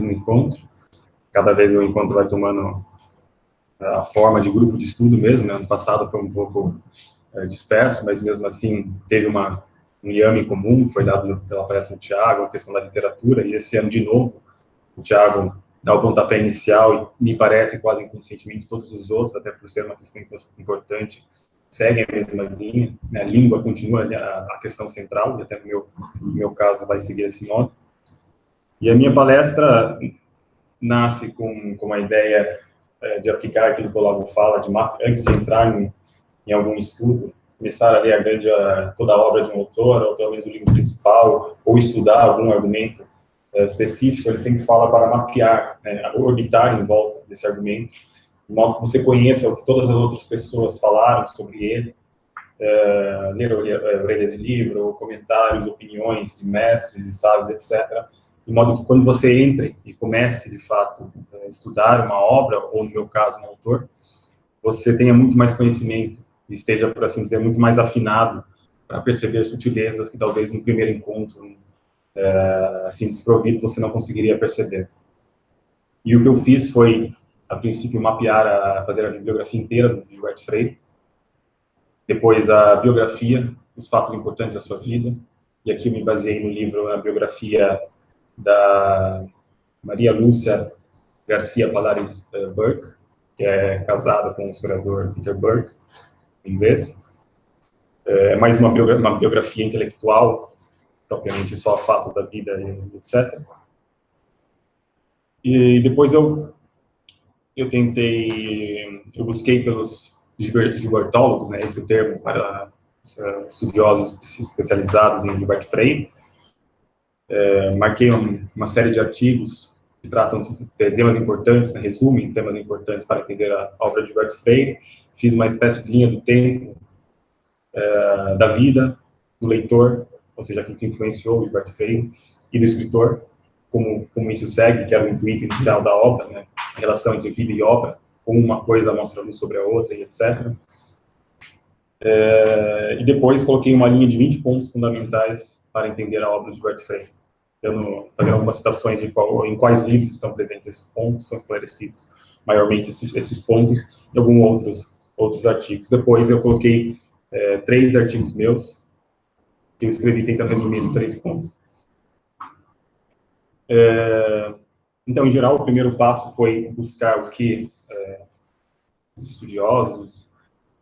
no encontro. Cada vez o encontro vai tomando a forma de grupo de estudo mesmo, né? Ano passado foi um pouco disperso, mas mesmo assim teve um liame comum, foi dado pela palestra do Thiago, a questão da literatura, e esse ano, de novo, o Thiago dá o pontapé inicial e, me parece, quase inconscientemente, todos os outros, até por ser uma questão importante, seguem a mesma linha, né? A língua continua a questão central, e até no meu caso vai seguir esse modo. E a minha palestra nasce com a ideia de aplicar aquilo que o Olavo fala, antes de entrar em algum estudo, começar a ler toda a obra de um autor, ou talvez o livro principal, ou estudar algum argumento específico. Ele sempre fala para mapear, né, orbitar em volta desse argumento, de modo que você conheça o que todas as outras pessoas falaram sobre ele, ler orelhas de livro, comentários, opiniões de mestres e sábios, etc., de modo que quando você entre e comece, de fato, a estudar uma obra, ou no meu caso, um autor, você tenha muito mais conhecimento e esteja, por assim dizer, muito mais afinado para perceber sutilezas que talvez no primeiro encontro, assim, desprovido, você não conseguiria perceber. E o que eu fiz foi, a princípio, fazer a bibliografia inteira do Gilberto Freire, depois a biografia, os fatos importantes da sua vida, e aqui eu me baseei no livro, na biografia da Maria Lúcia Garcia Palares Burke, que é casada com o historiador Peter Burke, inglês. É mais uma biografia intelectual, propriamente só fatos da vida, etc. E depois eu busquei pelos gilbertólogos, né, esse termo para estudiosos especializados em Gilberto Freire. Marquei uma série de artigos que tratam de temas importantes, né, resumem temas importantes para entender a obra de Gilberto Freire. Fiz uma espécie de linha do tempo da vida do leitor, ou seja, aquilo que influenciou o Gilberto Freire, e do escritor, como isso segue, que era o intuito inicial da obra, né, a relação entre vida e obra, como uma coisa mostra luz sobre a outra, e etc. E depois coloquei uma linha de 20 pontos fundamentais para entender a obra de Gilberto Freire, fazendo algumas citações em quais livros estão presentes esses pontos, são esclarecidos maiormente esses pontos, e alguns outros artigos. Depois eu coloquei 3 artigos meus, que eu escrevi tentando resumir esses 3 pontos. Então, em geral, o primeiro passo foi buscar o que os estudiosos,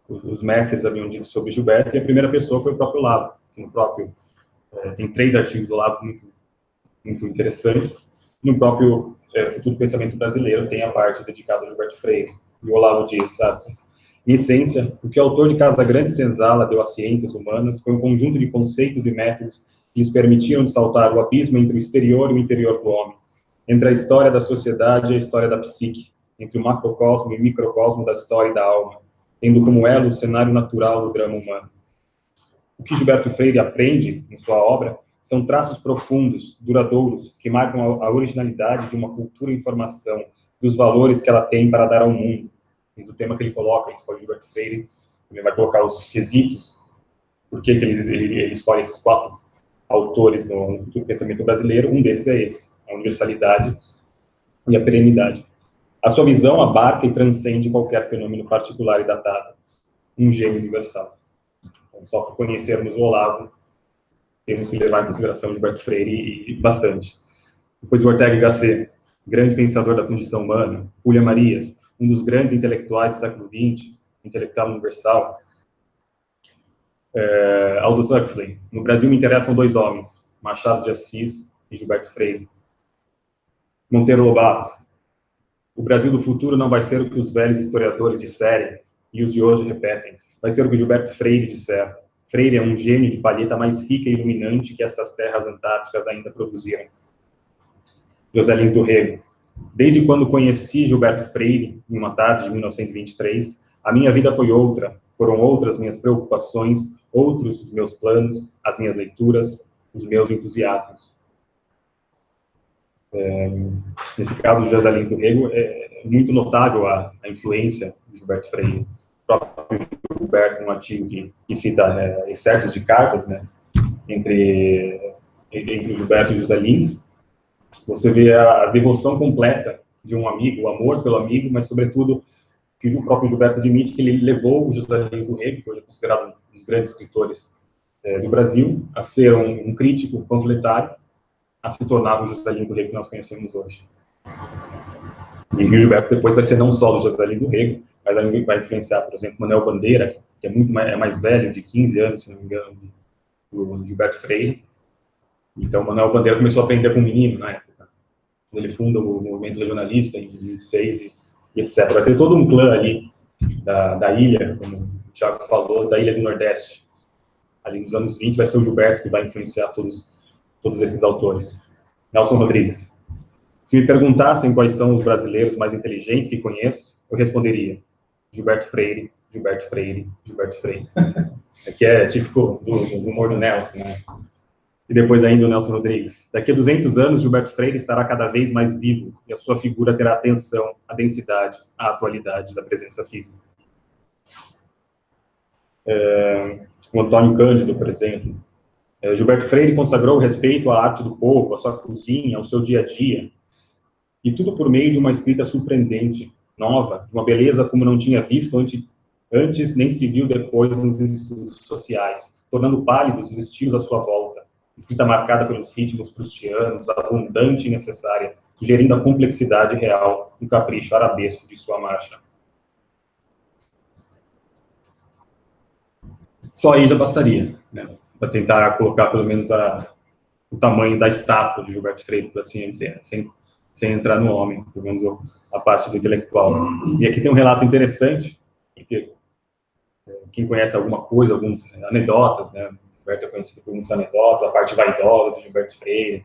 os mestres haviam dito sobre Gilberto, e a primeira pessoa foi o próprio Olavo, que tem 3 artigos do Olavo muito interessantes. No próprio Futuro Pensamento Brasileiro tem a parte dedicada a Gilberto Freire. E o Olavo diz, aspas, em essência, o que o autor de Casa Grande Senzala deu às ciências humanas foi um conjunto de conceitos e métodos que lhes permitiram saltar o abismo entre o exterior e o interior do homem, entre a história da sociedade e a história da psique, entre o macrocosmo e o microcosmo da história e da alma, tendo como elo o cenário natural do drama humano. O que Gilberto Freire aprende em sua obra são traços profundos, duradouros, que marcam a originalidade de uma cultura e informação, dos valores que ela tem para dar ao mundo. Esse é o tema que ele coloca, ele escolhe Gilberto Freire, ele vai colocar os quesitos, por que ele escolhe esses 4 autores no Futuro Pensamento Brasileiro. Um desses é esse, a universalidade e a perenidade. A sua visão abarca e transcende qualquer fenômeno particular e datado, um gênio universal. Então, só para conhecermos o Olavo, temos que levar em consideração Gilberto Freire e bastante. Depois o Ortega y Gasset, grande pensador da condição humana. Julián Marías, um dos grandes intelectuais do século XX, intelectual universal. Aldous Huxley, no Brasil me interessam 2 homens, Machado de Assis e Gilberto Freire. Monteiro Lobato, o Brasil do futuro não vai ser o que os velhos historiadores disserem e os de hoje repetem, vai ser o que Gilberto Freire disser. Freire é um gênio de palheta mais rica e iluminante que estas terras antárticas ainda produziram. José Lins do Rego, desde quando conheci Gilberto Freire, em uma tarde de 1923, a minha vida foi outra, foram outras minhas preocupações, outros os meus planos, as minhas leituras, os meus entusiasmos. Nesse caso, José Lins do Rego, é muito notável a influência de Gilberto Freire. O próprio Gilberto, num artigo que cita excertos de cartas, né, entre o Gilberto e José Lins, você vê a devoção completa de um amigo, o amor pelo amigo, mas, sobretudo, que o próprio Gilberto admite que ele levou o Juscelino do Rego, que hoje é considerado um dos grandes escritores do Brasil, a ser um crítico panfletário, a se tornar o Juscelino do Rego que nós conhecemos hoje. E o Gilberto depois vai ser não só do Juscelino do Rego, mas vai influenciar, por exemplo, Manuel Bandeira, que é muito mais velho, de 15 anos, se não me engano, do Gilberto Freire. Então, Manuel Bandeira começou a aprender com o menino, na época, quando ele funda o movimento regionalista, em 2006, e etc. Vai ter todo um clã ali da ilha, como o Thiago falou, da Ilha do Nordeste. Ali nos anos 20 vai ser o Gilberto que vai influenciar todos esses autores. Nelson Rodrigues. Se me perguntassem quais são os brasileiros mais inteligentes que conheço, eu responderia Gilberto Freire, Gilberto Freire, Gilberto Freire. Que é típico do humor do Nelson, né? E depois ainda o Nelson Rodrigues. Daqui a 200 anos, Gilberto Freire estará cada vez mais vivo e a sua figura terá a atenção, a densidade, a atualidade da presença física. O Antônio Cândido, por exemplo. Gilberto Freire consagrou o respeito à arte do povo, à sua cozinha, ao seu dia a dia, e tudo por meio de uma escrita surpreendente, nova, de uma beleza como não tinha visto antes nem se viu depois nos estudos sociais, tornando pálidos os estilos à sua volta, escrita marcada pelos ritmos prustianos, abundante e necessária, sugerindo a complexidade real, um capricho arabesco de sua marcha. Só aí já bastaria, né, para tentar colocar pelo menos o tamanho da estátua de Gilberto Freire, por assim dizer, sem entrar no homem, pelo menos a parte do intelectual. E aqui tem um relato interessante, porque quem conhece alguma coisa, algumas anedotas, né? Gilberto é conhecido por muitas anedotas, a parte vaidosa do Gilberto Freire.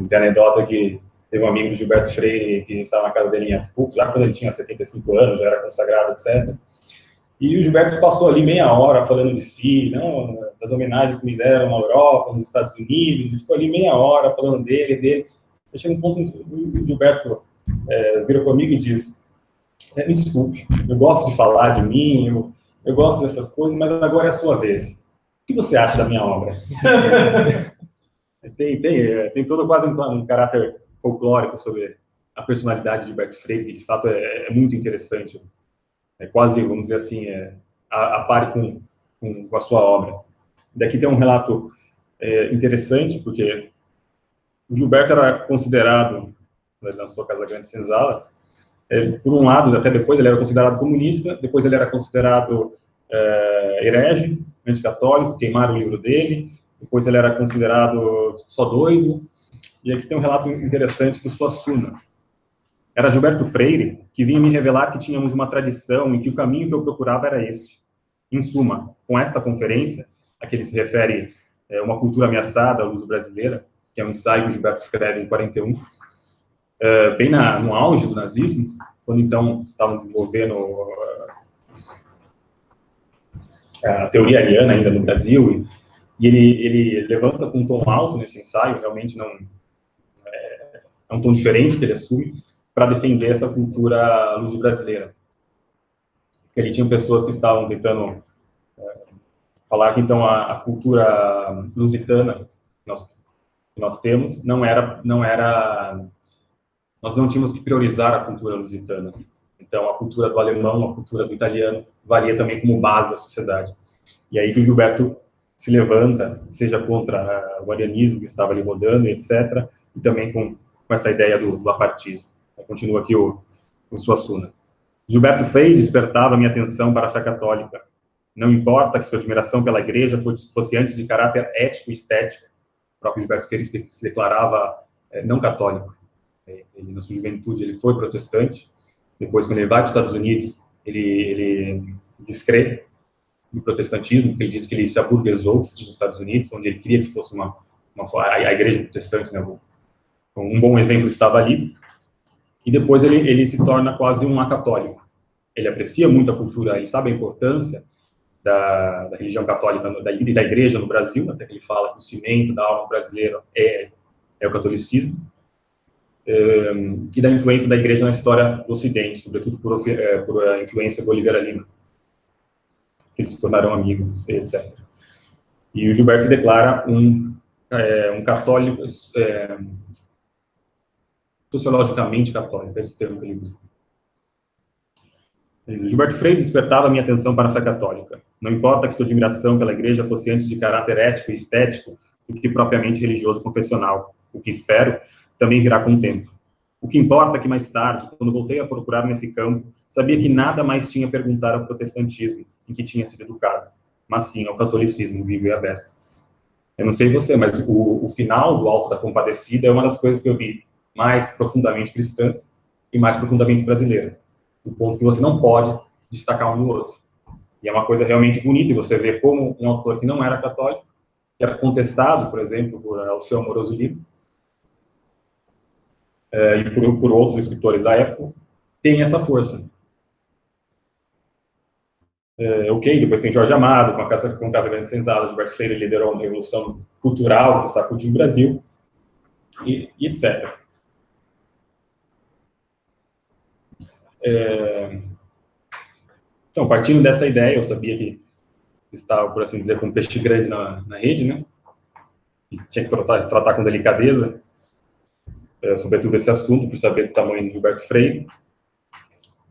Tem anedota que teve um amigo do Gilberto Freire que estava na casa dele já quando ele tinha 75 anos, já era consagrado, etc. E o Gilberto passou ali meia hora falando de si, não, das homenagens que me deram na Europa, nos Estados Unidos, e ficou ali meia hora falando dele. Chega um ponto em que o Gilberto vira comigo e diz: me desculpe, eu gosto de falar de mim, eu gosto dessas coisas, mas agora é a sua vez. O que você acha da minha obra? tem todo quase um caráter folclórico sobre a personalidade de Gilberto Freire, que de fato é muito interessante. É quase, vamos dizer assim, a par com a sua obra. Daqui tem um relato interessante, porque o Gilberto era considerado, quando ele lançou Casa Grande Senzala, por um lado, até depois ele era considerado comunista, depois ele era considerado herege, anticatólico, queimaram o livro dele, depois ele era considerado só doido, e aqui tem um relato interessante do Suassuna. Era Gilberto Freire que vinha me revelar que tínhamos uma tradição e que o caminho que eu procurava era este. Em suma, com esta conferência, a que ele se refere uma cultura ameaçada à luz brasileira, que é um ensaio que o Gilberto escreve em 41, bem no auge do nazismo, quando então estavam desenvolvendo a teoria ariana ainda no Brasil, e ele levanta com um tom alto nesse ensaio, realmente não é um tom diferente que ele assume, para defender essa cultura luso-brasileira. Ele tinha pessoas que estavam tentando falar que então a cultura lusitana que nós temos nós não tínhamos que priorizar a cultura lusitana. Então, a cultura do alemão, a cultura do italiano, valia também como base da sociedade. E aí que o Gilberto se levanta, seja contra o arianismo que estava ali rodando, etc., e também com essa ideia do apartismo. Continua aqui o Suassuna. Gilberto Freire despertava minha atenção para a fé católica. Não importa que sua admiração pela igreja fosse antes de caráter ético e estético. O próprio Gilberto Freire se declarava não católico. Ele, na sua juventude, ele foi protestante. Depois, quando ele vai para os Estados Unidos, ele descrê no protestantismo, porque ele diz que ele se aburguesou nos Estados Unidos, onde ele queria que fosse a igreja protestante, né? Um bom exemplo estava ali. E depois ele se torna quase um acatólico. Ele aprecia muito a cultura, ele sabe a importância da religião católica e da igreja no Brasil, até que ele fala que o cimento da alma brasileira é o catolicismo, e da influência da igreja na história do Ocidente, sobretudo por a influência do Oliveira Lima, que eles se tornaram amigos, etc. E o Gilberto se declara um católico, sociologicamente católica, esse é o termo que ele usa. Gilberto Freire despertava minha atenção para a fé católica. Não importa que sua admiração pela igreja fosse antes de caráter ético e estético do que propriamente religioso confessional. O que espero também virá com o tempo. O que importa é que mais tarde, quando voltei a procurar nesse campo, sabia que nada mais tinha a perguntar ao protestantismo, em que tinha sido educado, mas sim ao catolicismo vivo e aberto. Eu não sei você, mas o final do Alto da Compadecida é uma das coisas que eu vi mais profundamente cristãs e mais profundamente brasileiras. Do ponto que você não pode destacar um no outro. E é uma coisa realmente bonita, e você vê como um autor que não era católico, que era contestado, por exemplo, por Alceu Amoroso Livre, e por outros escritores da época, tem essa força. Ok, depois tem Jorge Amado, com Casa Grande Senzala, Gilberto Freire liderou uma revolução cultural que sacudiu o Brasil, e etc. Então, partindo dessa ideia, eu sabia que estava, por assim dizer, com um peixe grande na rede, né? E tinha que tratar com delicadeza, sobretudo esse assunto, por saber do tamanho do Gilberto Freire.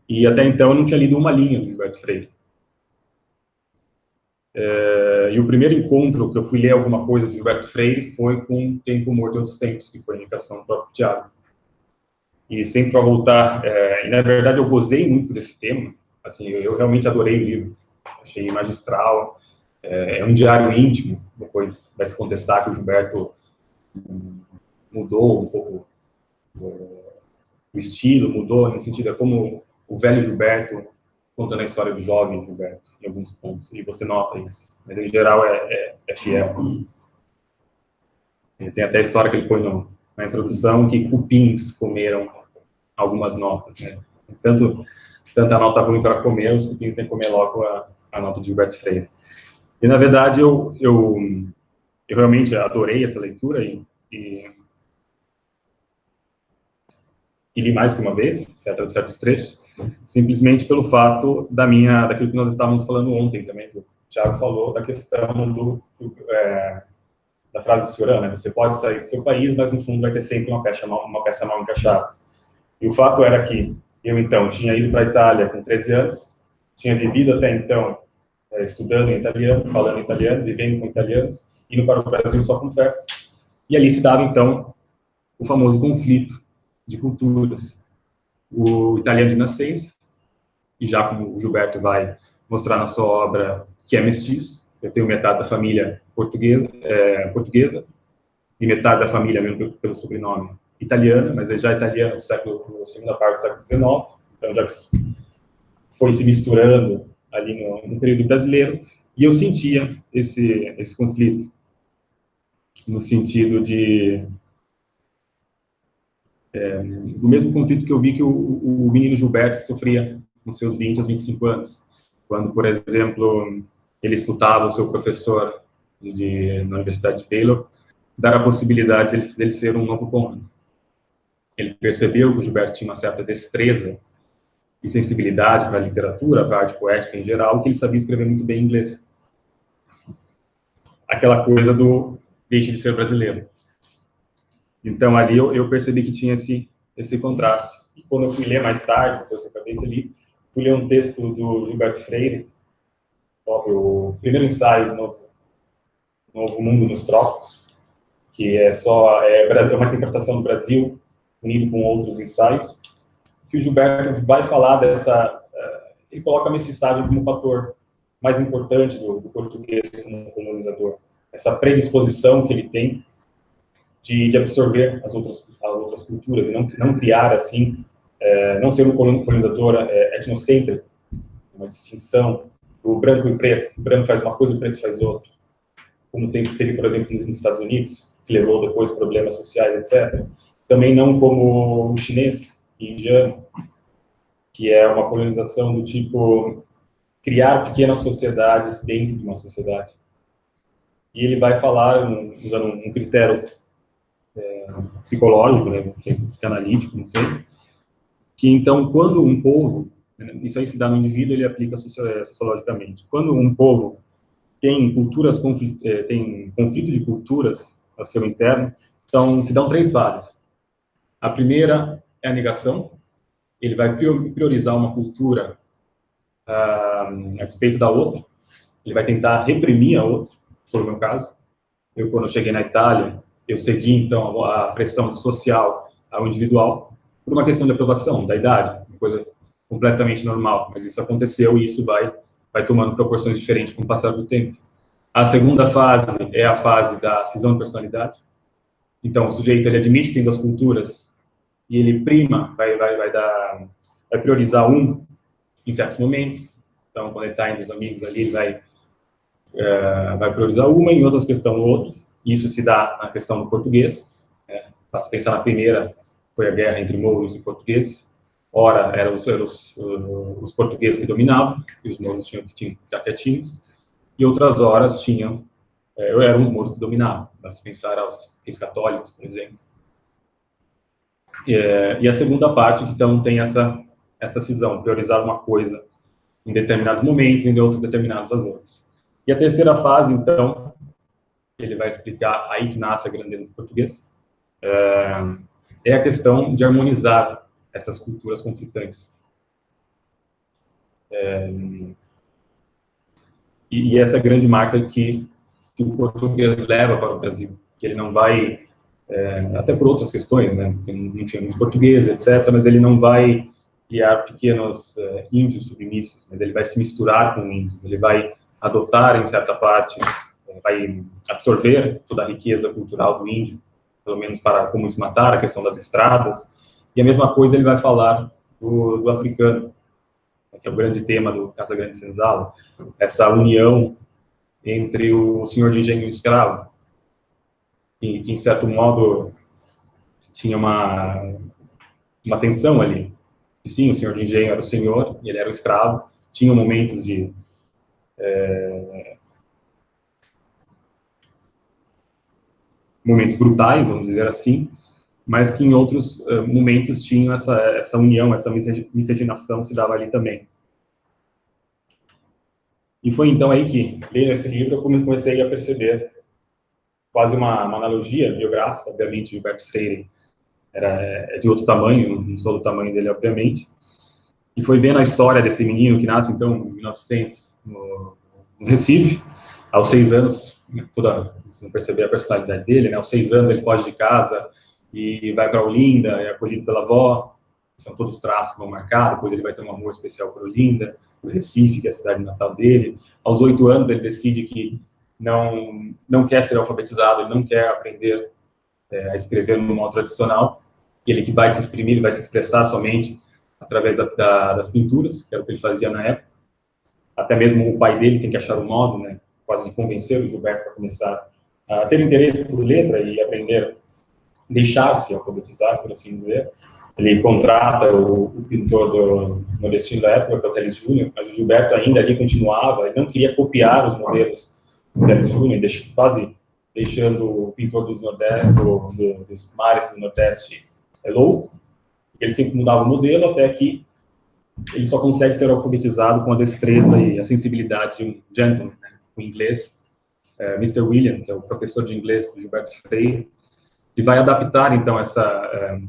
E até então eu não tinha lido uma linha do Gilberto Freire. E o primeiro encontro que eu fui ler alguma coisa do Gilberto Freire foi com Tempo Morto e Outros Tempos, que foi a indicação do próprio Thiago. E sempre para voltar, e na verdade eu gozei muito desse tema, assim, eu realmente adorei o livro, achei magistral, é um diário íntimo, depois vai se contestar que o Gilberto mudou um pouco o estilo, mudou no sentido, é como o velho Gilberto contando a história do jovem Gilberto, em alguns pontos, e você nota isso, mas em geral é fiel. Tem até a história que ele põe na introdução, que cupins comeram algumas notas, né? Tanto a nota ruim para comer, os cupins têm que comer logo a nota de Gilberto Freire. E, na verdade, eu realmente adorei essa leitura e li mais que uma vez, certos trechos, simplesmente pelo fato daquilo que nós estávamos falando ontem também, que o Thiago falou, da questão da frase do Cioran, né? Você pode sair do seu país, mas no fundo vai ter sempre uma peça mal encaixada. E o fato era que eu, então, tinha ido para a Itália com 13 anos, tinha vivido até então estudando em italiano, falando italiano, vivendo com italianos, indo para o Brasil só com festa. E ali se dava, então, o famoso conflito de culturas. O italiano de nascença, e já como o Gilberto vai mostrar na sua obra, que é mestiço, eu tenho metade da família portuguesa e metade da família, mesmo pelo sobrenome, italiana, mas é já italiana da segunda parte do século XIX, então já foi se misturando ali no período brasileiro, e eu sentia esse conflito, no sentido do mesmo conflito que eu vi que o menino Gilberto sofria nos seus 20 aos 25 anos, quando, por exemplo, ele escutava o seu professor na Universidade de Baylor dar a possibilidade dele ser um novo Conrad. Ele percebeu que o Gilberto tinha uma certa destreza e sensibilidade para a literatura, para a arte poética em geral, que ele sabia escrever muito bem em inglês. Aquela coisa do deixe de ser brasileiro. Então, ali eu percebi que tinha esse contraste. E quando eu fui ler mais tarde, depois que eu acabei esse livro, fui ler um texto do Gilberto Freire, o primeiro ensaio do Novo Mundo nos Trópicos, que é uma interpretação do Brasil, unido com outros ensaios, que o Gilberto vai falar ele coloca a mestiçagem como um fator mais importante do português como colonizador. Essa predisposição que ele tem de absorver as outras culturas, e não criar, assim, não ser um colonizador etnocêntrico, uma distinção do branco e preto. O branco faz uma coisa e o preto faz outra. Como teve, por exemplo, nos Estados Unidos, que levou depois problemas sociais, etc. Também não como o chinês e indiano, que é uma colonização do tipo criar pequenas sociedades dentro de uma sociedade. E ele vai falar, usando um critério psicológico, né, psicanalítico, não sei, que então quando um povo, isso aí se dá no indivíduo, ele aplica sociologicamente, quando um povo tem conflito de culturas ao seu interno, então se dão três fases. A primeira é a negação. Ele vai priorizar uma cultura a despeito da outra. Ele vai tentar reprimir a outra, foi o meu caso. Eu, quando eu cheguei na Itália, eu cedi, então, à pressão social ao individual, por uma questão de aprovação, da idade, uma coisa completamente normal. Mas isso aconteceu e isso vai tomando proporções diferentes com o passar do tempo. A segunda fase é a fase da cisão de personalidade. Então, o sujeito, ele admite que tem duas culturas e ele vai priorizar um em certos momentos. Então, quando ele está entre os amigos ali, ele vai priorizar uma, em outras questões outras. Isso se dá na questão do português. Basta pensar na primeira, foi a guerra entre mouros e portugueses. Ora, eram os portugueses que dominavam, e os mouros tinham que ficar quietinhos. E outras horas eram os mouros que dominavam. Basta pensar aos reis católicos, por exemplo. E a segunda parte, então, tem essa cisão, priorizar uma coisa em determinados momentos, em outros determinados as outras. E a terceira fase, então, ele vai explicar aí que nasce a grandeza do português, é a questão de harmonizar essas culturas conflitantes. E essa é a grande marca que o português leva para o Brasil, que ele não vai, até por outras questões, né, porque não tinha muito português, etc., mas ele não vai criar pequenos índios submissos, mas ele vai se misturar com o índio, ele vai adotar, em certa parte, vai absorver toda a riqueza cultural do índio, pelo menos para como se matar, a questão das estradas, e a mesma coisa ele vai falar do africano, que é o grande tema do Casa Grande Senzala, essa união entre o senhor de engenho e o escravo, que em certo modo tinha uma tensão ali. E sim, o senhor de engenho era o senhor, e ele era o escravo, tinha momentos momentos brutais, vamos dizer assim, mas que em outros momentos tinham essa união, essa miscigenação se dava ali também. E foi então aí que, lendo esse livro, eu comecei a perceber quase uma analogia biográfica. Obviamente, Gilberto Freire é de outro tamanho, não sou do tamanho dele, obviamente, e foi vendo a história desse menino que nasce, então, em 1900, no Recife, aos 6 anos, você não perceber a personalidade dele, né? Aos 6 anos ele foge de casa e vai para Olinda, é acolhido pela avó, são todos traços que vão marcar, depois ele vai ter um amor especial por Olinda, por Recife, que é a cidade natal dele. Aos 8 anos ele decide que não quer ser alfabetizado, ele não quer aprender a escrever no modo tradicional, ele que vai se exprimir, vai se expressar somente através das pinturas, que era o que ele fazia na época. Até mesmo o pai dele tem que achar um modo, né, quase de convencer o Gilberto para começar a ter interesse por letra e aprender, deixar-se alfabetizar, por assim dizer. Ele contrata o pintor do nordestino da época, que é o Teles Júnior, mas o Gilberto ainda ali continuava, ele não queria copiar os modelos do Teles Júnior, quase deixando o pintor dos mares do Nordeste louco. Ele sempre mudava o modelo até que ele só consegue ser alfabetizado com a destreza e a sensibilidade de um gentleman, né, o inglês, Mr. William, que é o professor de inglês do Gilberto Freire, e vai adaptar, então, essa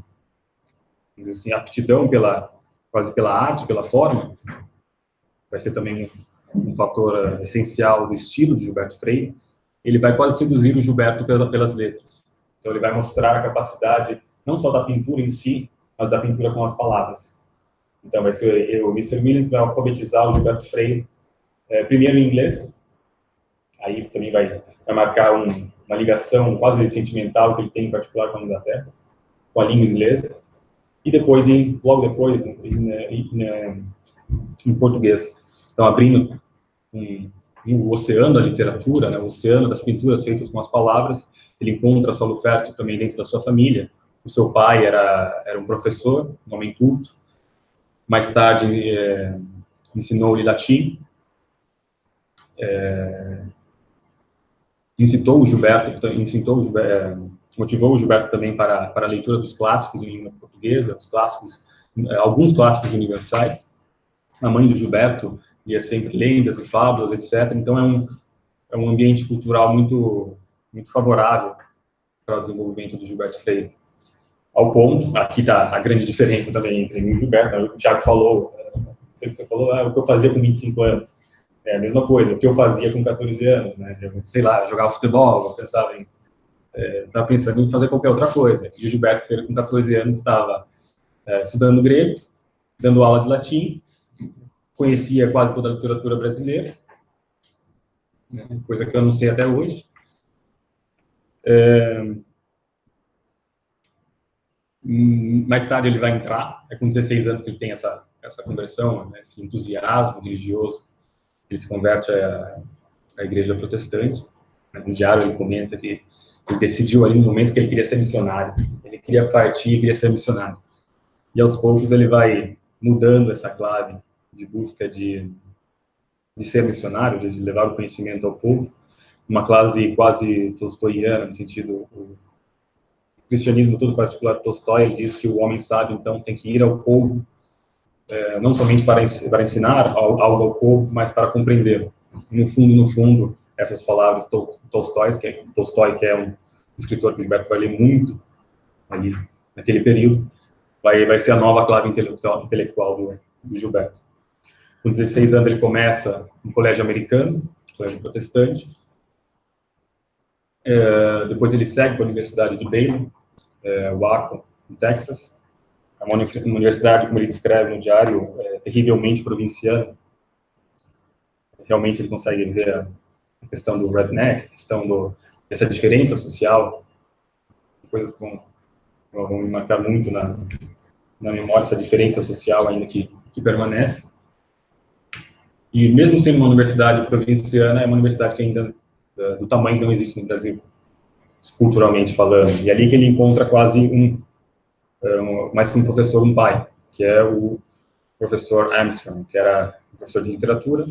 assim, aptidão quase pela arte, pela forma, vai ser também um fator essencial do estilo de Gilberto Freire. Ele vai quase seduzir o Gilberto pelas letras. Então, ele vai mostrar a capacidade, não só da pintura em si, mas da pintura com as palavras. Então, vai ser o Mr. Williams que vai alfabetizar o Gilberto Freire, primeiro em inglês, aí também vai marcar uma ligação quase sentimental que ele tem, em particular, com a Inglaterra, com a língua inglesa, e depois, logo depois, em português. Então, abrindo o oceano da literatura, né, o oceano das pinturas feitas com as palavras, ele encontra solo fértil também dentro da sua família. O seu pai era um professor, um homem culto. Mais tarde, ensinou-lhe latim. Motivou o Gilberto também para a leitura dos clássicos em língua portuguesa, alguns clássicos universais. A mãe do Gilberto lia sempre lendas e fábulas, etc. Então, é um ambiente cultural muito, muito favorável para o desenvolvimento do Gilberto Freire. ao ponto, aqui está a grande diferença também entre mim e o Gilberto, o Thiago falou, não sei o que você falou, o que eu fazia com 25 anos. É a mesma coisa, o que eu fazia com 14 anos, né? Eu, sei lá, jogava futebol, eu pensava em, estava pensando em fazer qualquer outra coisa. E o Gilberto Freire, com 14 anos, estava estudando grego, dando aula de latim, conhecia quase toda a literatura brasileira, né? Coisa que eu não sei até hoje. Mais tarde ele vai entrar, é com 16 anos que ele tem essa conversão, né, esse entusiasmo religioso, ele se converte à igreja protestante. No diário ele comenta que ele decidiu ali no momento que ele queria ser missionário, ele queria partir e queria ser missionário. E aos poucos ele vai mudando essa clave de busca de ser missionário, de levar o conhecimento ao povo, uma clave quase tolstoiana, no sentido, o cristianismo todo particular de Tolstói, ele diz que o homem sábio, então, tem que ir ao povo, não somente para ensinar algo ao povo, mas para compreendê-lo. No fundo, essas palavras Tolstói, que é um escritor que o Gilberto vai ler muito ali naquele período, vai ser a nova clave intelectual do Gilberto. Com 16 anos ele começa um colégio americano, colégio protestante, depois ele segue para a Universidade de Baylor, Waco, no Texas, é uma universidade, como ele descreve no diário, terrivelmente provinciana. Realmente ele consegue ver a questão do redneck, a questão dessa diferença social, coisas que vão me marcar muito na memória, essa diferença social ainda que permanece. E mesmo sendo uma universidade provinciana, é uma universidade que ainda, do tamanho que não existe no Brasil, culturalmente falando. E é ali que ele encontra quase mais que um professor, um pai, que é o professor Armstrong, que era um professor de literatura,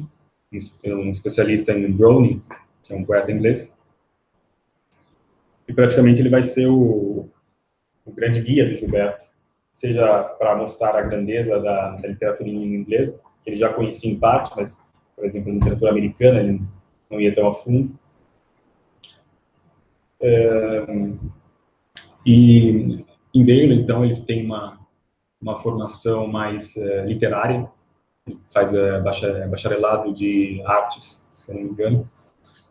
um especialista em Browning, que é um poeta inglês. E praticamente ele vai ser o grande guia do Gilberto, seja para mostrar a grandeza da literatura em língua inglesa, que ele já conhecia em parte, mas, por exemplo, a literatura americana ele não ia tão a fundo. E em Baylor, então, ele tem uma formação mais literária, faz bacharelado de artes, se eu não me engano.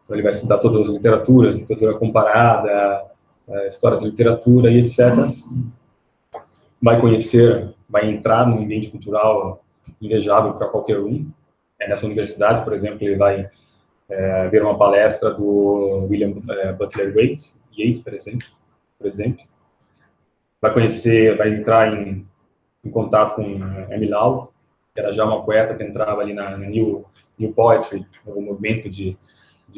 Então, ele vai estudar todas as literaturas, literatura comparada, história da literatura e etc. Vai entrar num ambiente cultural invejável para qualquer um. Nessa universidade, por exemplo, ele vai ver uma palestra do William Butler Yeats, por exemplo. Vai entrar em contato com Emily Lau, que era já uma poeta que entrava ali na New Poetry, no movimento de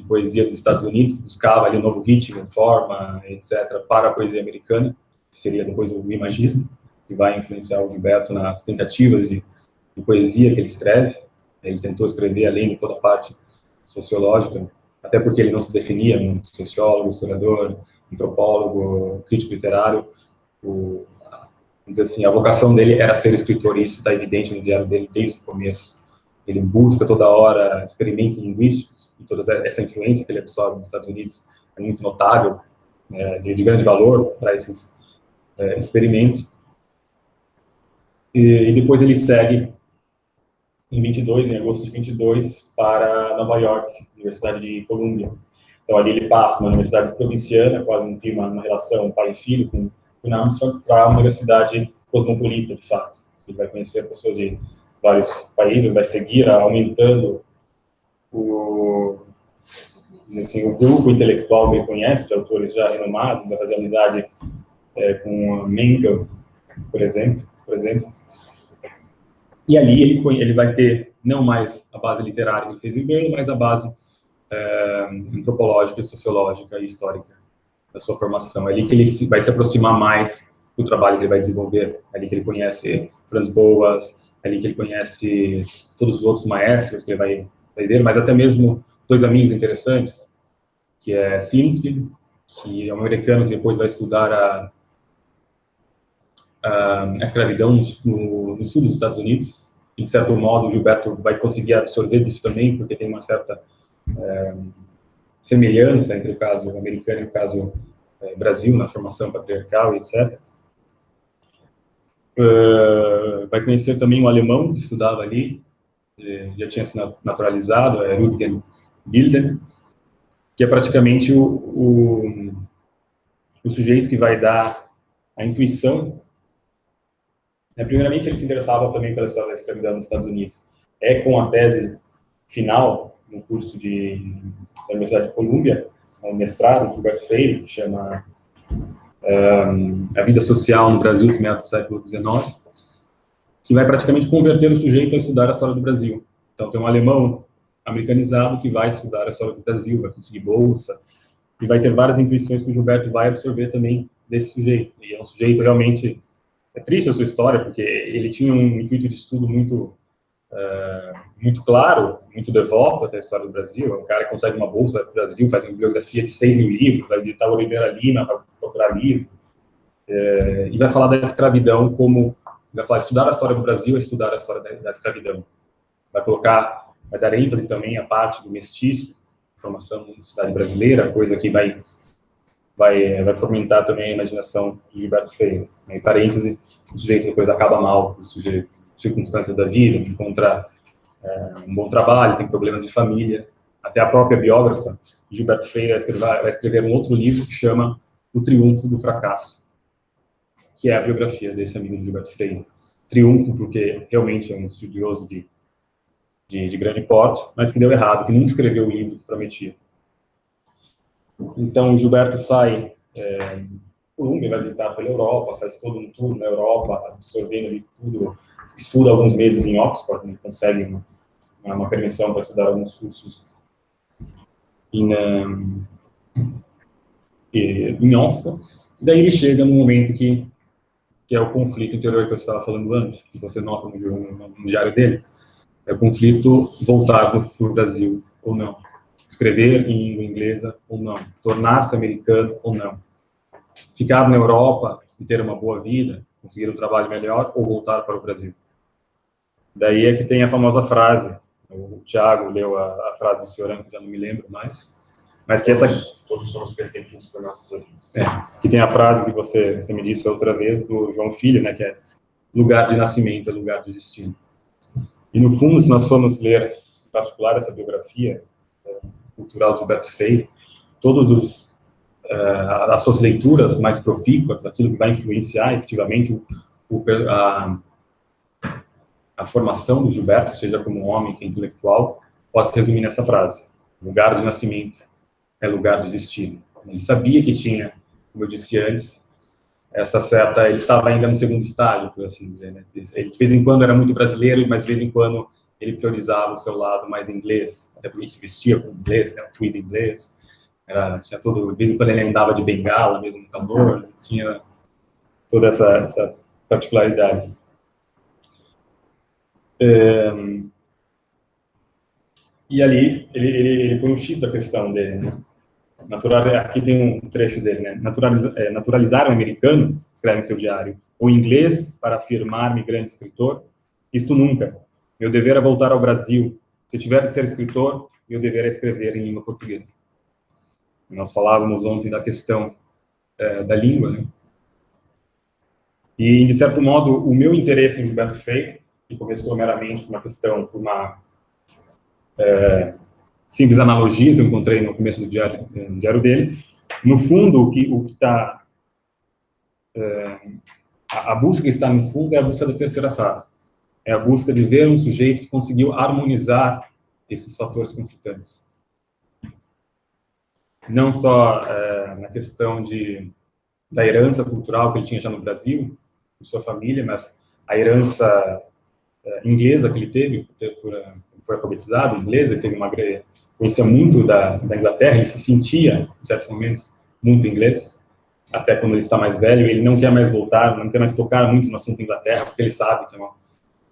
poesia dos Estados Unidos, que buscava ali um novo ritmo, forma, etc., para a poesia americana, que seria depois o imagismo, que vai influenciar o Gilberto nas tentativas de poesia que ele escreve. Ele tentou escrever além de toda a parte sociológica, até porque ele não se definia um sociólogo, historiador, antropólogo, crítico literário. Vamos dizer assim, a vocação dele era ser escritor, e isso está evidente no diário dele desde o começo. Ele busca toda hora experimentos linguísticos, e toda essa influência que ele absorve nos Estados Unidos é muito notável, de grande valor para esses experimentos. E depois ele segue em agosto de 22, para Nova York, Universidade de Columbia. Então ali ele passa uma universidade provinciana, quase não tem uma relação pai e filho com Armstrong, para uma universidade cosmopolita, de fato. Ele vai conhecer pessoas de vários países, vai seguir aumentando o grupo intelectual que ele conhece, de autores já renomados, vai fazer amizade com Mencken, por exemplo. E ali ele vai ter não mais a base literária que ele fez em Baylor, mas a base antropológica, sociológica e histórica da sua formação. É ali que ele vai se aproximar mais do trabalho que ele vai desenvolver. É ali que ele conhece Franz Boas, é ali que ele conhece todos os outros maestros que ele vai ver, mas até mesmo dois amigos interessantes, que é Simsky, que é um americano que depois vai estudar a escravidão no sul dos Estados Unidos. E, de certo modo, o Gilberto vai conseguir absorver disso também, porque tem uma certa semelhança entre o caso americano e o caso Brasil, na formação patriarcal, etc. Vai conhecer também um alemão que estudava ali, já tinha se naturalizado, é Rüdiger Bildner, que é praticamente o sujeito que vai dar a intuição. Primeiramente, ele se interessava também pela história da escravidão nos Estados Unidos. É com a tese final, no curso da Universidade de Colômbia, um mestrado de Gilberto Freire, que chama A Vida Social no Brasil dos meados do século XIX, que vai praticamente converter o sujeito a estudar a história do Brasil. Então, tem um alemão americanizado que vai estudar a história do Brasil, vai conseguir bolsa, e vai ter várias intuições que o Gilberto vai absorver também desse sujeito. E é um sujeito realmente... É triste a sua história, porque ele tinha um intuito de estudo muito claro, muito devoto até a história do Brasil. É um cara que consegue uma bolsa do Brasil, faz uma bibliografia de 6.000 livros, vai visitar o Oliveira Lima para procurar livro, e vai falar da escravidão como... Vai falar, estudar a história do Brasil é estudar a história da escravidão. Vai dar ênfase também à parte do mestiço, formação da sociedade brasileira, coisa que vai fomentar também a imaginação de Gilberto Freire. Em parêntese, o sujeito depois acaba mal, o sujeito, circunstâncias da vida, encontra um bom trabalho, tem problemas de família. Até a própria biógrafa, Gilberto Freire, vai escrever um outro livro que chama O Triunfo do Fracasso, que é a biografia desse amigo de Gilberto Freire. Triunfo porque realmente é um estudioso de grande porte, mas que deu errado, que não escreveu o livro que prometia. Então, o Gilberto sai Colômbia, vai visitar pela Europa, faz todo um tour na Europa, absorvendo ali tudo, estuda alguns meses em Oxford, né, consegue uma permissão para estudar alguns cursos em Oxford, e daí ele chega no momento que é o conflito interior que eu estava falando antes, que você nota no diário dele, é o conflito voltar para o Brasil ou não, escrever em língua inglesa ou não, tornar-se americano ou não, ficar na Europa e ter uma boa vida, conseguir um trabalho melhor ou voltar para o Brasil. Daí é que tem a famosa frase, o Thiago leu a frase do Cioran, que já não me lembro mais, mas que todos somos perseguidos por nossas origens. Que tem a frase que você me disse outra vez, do João Filho, né, que é lugar de nascimento é lugar de destino. E, no fundo, se nós formos ler, em particular, essa biografia cultural de Gilberto Freire, as suas leituras mais profícuas, aquilo que vai influenciar, efetivamente, a formação do Gilberto, seja como homem, que é intelectual, pode se resumir nessa frase: lugar de nascimento é lugar de destino. Ele sabia que tinha, como eu disse antes, essa certa... Ele estava ainda no segundo estágio, por assim dizer, né? Ele, de vez em quando, era muito brasileiro, mas de vez em quando ele priorizava o seu lado mais inglês, até porque ele se vestia com inglês, né? Um tweed inglês, tinha todo... De vez em quando ele andava de bengala, mesmo no calor, tinha toda essa particularidade. E ali, ele põe um X da questão dele, né? Aqui tem um trecho dele, né? Naturalizar o americano, escreve em seu diário, o inglês para afirmar-me grande escritor, isto nunca. Meu dever é voltar ao Brasil. Se tiver de ser escritor, meu dever é escrever em língua portuguesa. Nós falávamos ontem da questão da língua, né? E, de certo modo, o meu interesse em Gilberto Freire, que começou meramente por uma simples analogia que eu encontrei no começo do diário dele, no fundo, o que está... a busca que está no fundo é a busca da terceira fase. É a busca de ver um sujeito que conseguiu harmonizar esses fatores conflitantes. Não só na questão da herança cultural que ele tinha já no Brasil, com sua família, mas a herança inglesa que ele teve, foi alfabetizado em inglês, ele teve conhecia muito da Inglaterra, ele se sentia, em certos momentos, muito inglês, até quando ele está mais velho, ele não quer mais voltar, não quer mais tocar muito no assunto Inglaterra, porque ele sabe que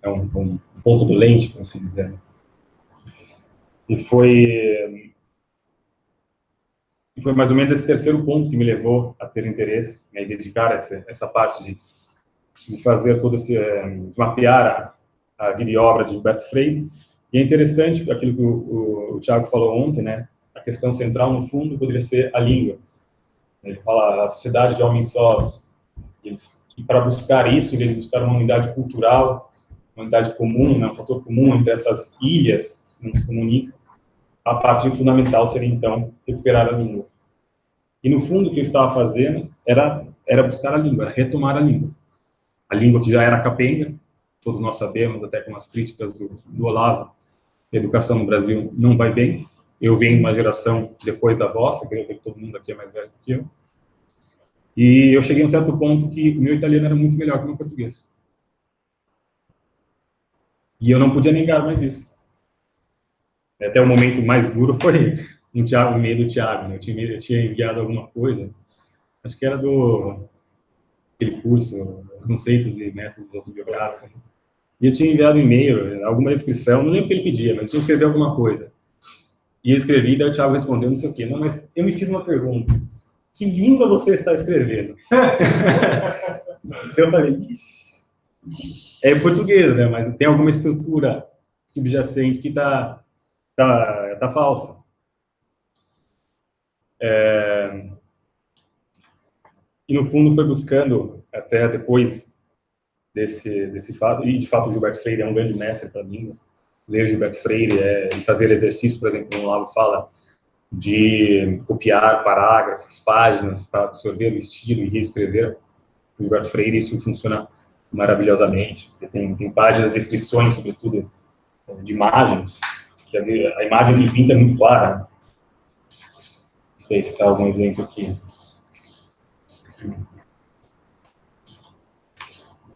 é um ponto dolente, por assim dizer. E foi mais ou menos esse terceiro ponto que me levou a ter interesse, né, e dedicar essa parte de fazer todo de mapear a vida e obra de Gilberto Freire. E é interessante aquilo que o Thiago falou ontem, né? A questão central, no fundo, poderia ser a língua. Ele fala a sociedade de homens sós. Ele E para buscar isso, em vez de buscar uma unidade cultural, uma unidade comum, né, um fator comum entre essas ilhas que não se comunicam, a parte fundamental seria, então, recuperar a língua. E, no fundo, o que eu estava fazendo era buscar a língua, era retomar a língua. A língua que já era capenga, todos nós sabemos, até com as críticas do Olavo, que a educação no Brasil não vai bem. Eu venho de uma geração depois da vossa, creio que todo mundo aqui é mais velho do que eu. E eu cheguei a um certo ponto que o meu italiano era muito melhor que o meu português. E eu não podia negar mais isso. Até o momento mais duro foi o e-mail do Thiago. Né? Eu tinha enviado alguma coisa, acho que era aquele curso, Conceitos e Métodos Autobiográficos. E eu tinha enviado um e-mail, alguma descrição, não lembro o que ele pedia, mas tinha que escrever alguma coisa. E eu escrevi, daí o Thiago respondeu, não sei o quê. Não, mas eu me fiz uma pergunta. Que língua você está escrevendo? Eu falei, é português, né? Mas tem alguma estrutura subjacente que tá falsa. E no fundo foi buscando, até depois desse fato, e de fato o Gilberto Freire é um grande mestre para mim. Ler Gilberto Freire e fazer exercício, por exemplo, como o Olavo fala, de copiar parágrafos, páginas, para absorver o estilo e reescrever. O Gilberto Freire, isso funciona maravilhosamente. Tem páginas, descrições, sobretudo, de imagens, que a imagem que ele pinta é muito clara. Não sei se está algum exemplo aqui.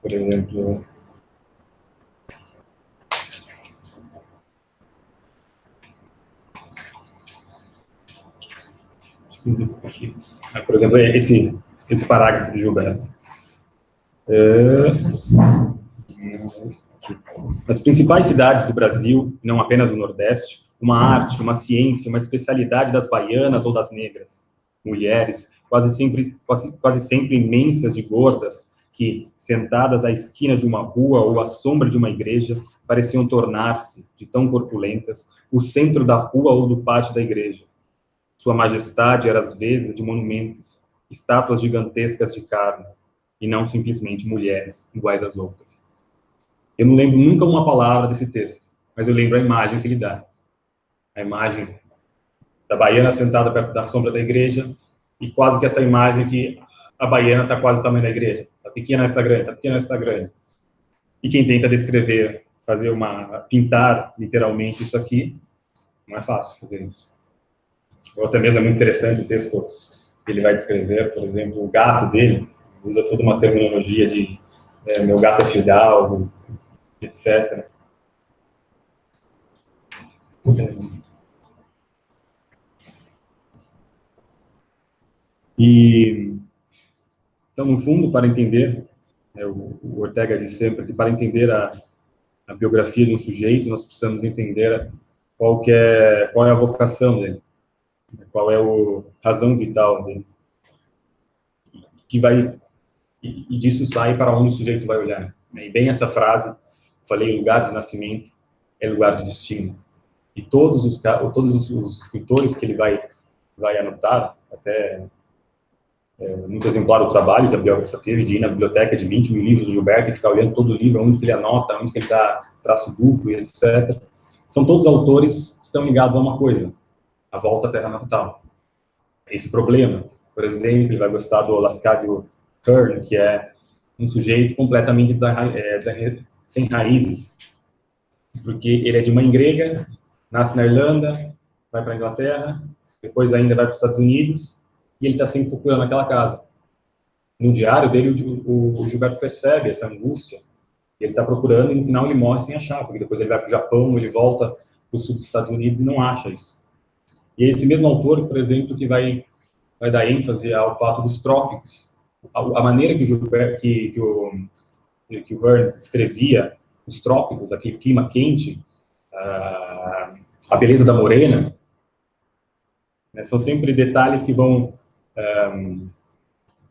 Por exemplo... Aqui. Por exemplo, esse parágrafo de Gilberto. Nas principais cidades do Brasil, não apenas no Nordeste, uma arte, uma ciência, uma especialidade das baianas ou das negras, mulheres, quase sempre imensas de gordas, que, sentadas à esquina de uma rua ou à sombra de uma igreja, pareciam tornar-se, de tão corpulentas, o centro da rua ou do pátio da igreja. Sua majestade era, às vezes, de monumentos, estátuas gigantescas de carne, e não simplesmente mulheres iguais às outras. Eu não lembro nunca uma palavra desse texto, mas eu lembro a imagem que ele dá. A imagem da baiana sentada perto da sombra da igreja, e quase que essa imagem que a baiana está quase do tamanho da igreja. Está pequena, está grande, está pequena, está grande. E quem tenta descrever, pintar literalmente isso aqui, não é fácil fazer isso. Ou até mesmo é muito interessante o texto que ele vai descrever, por exemplo, o gato dele, usa toda uma terminologia de meu gato é fidalgo, etc. Então, no fundo, para entender, o Ortega diz sempre que para entender a biografia de um sujeito, nós precisamos entender qual é a vocação dele, qual é a razão vital dele, e disso sai para onde o sujeito vai olhar. E bem essa frase, falei, lugar de nascimento é lugar de destino. E todos os escritores que ele vai anotar, até muito exemplar o trabalho que a biógrafa teve de ir na biblioteca de 20 mil livros do Gilberto e ficar olhando todo o livro, onde que ele anota, onde que ele dá traço duplo, etc. São todos autores que estão ligados a uma coisa, a volta à terra natal. Esse problema, por exemplo, ele vai gostar do Lafcadio Hearn, que é um sujeito completamente sem raízes, porque ele é de mãe grega, nasce na Irlanda, vai para a Inglaterra, depois ainda vai para os Estados Unidos, e ele está sempre procurando aquela casa. No diário dele, o Gilberto percebe essa angústia, ele está procurando e no final ele morre sem achar, porque depois ele vai para o Japão, ele volta para o sul dos Estados Unidos e não acha isso. E é esse mesmo autor, por exemplo, que vai dar ênfase ao fato dos trópicos, a maneira que o Gilberto, que o Hearn descrevia os trópicos, aquele clima quente, a beleza da morena, né, são sempre detalhes que vão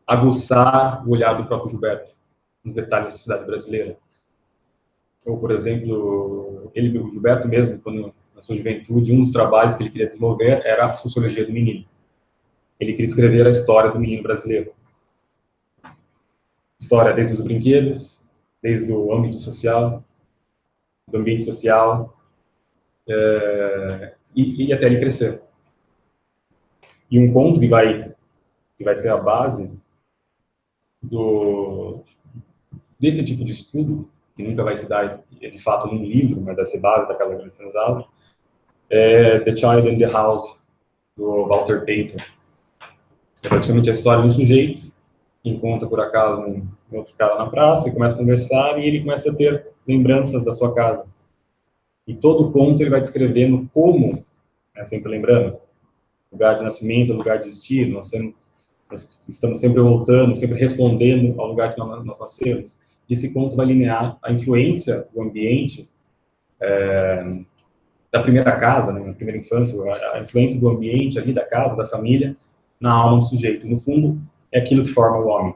aguçar o olhar do próprio Gilberto nos detalhes da sociedade brasileira. Ou, por exemplo, o Gilberto mesmo, quando na sua juventude, um dos trabalhos que ele queria desenvolver era a sociologia do menino. Ele queria escrever a história do menino brasileiro. História desde os brinquedos, desde o âmbito social, do ambiente social, e até ele crescer. E um conto que vai ser a base desse tipo de estudo, que nunca vai se dar, de fato, num livro, mas vai ser base da Casa Grande Senzala, é The Child in the House, do Walter Pater. É praticamente a história de um sujeito que encontra, por acaso, um outro cara na praça, e começa a conversar, e ele começa a ter lembranças da sua casa. E todo o conto ele vai descrevendo como, sempre lembrando, lugar de nascimento, lugar de destino, nós estamos sempre voltando, sempre respondendo ao lugar que nós nascemos. E esse conto vai linear a influência do ambiente, da primeira casa, né, na primeira infância, a influência do ambiente ali, da casa, da família, na alma do sujeito. No fundo, é aquilo que forma o homem.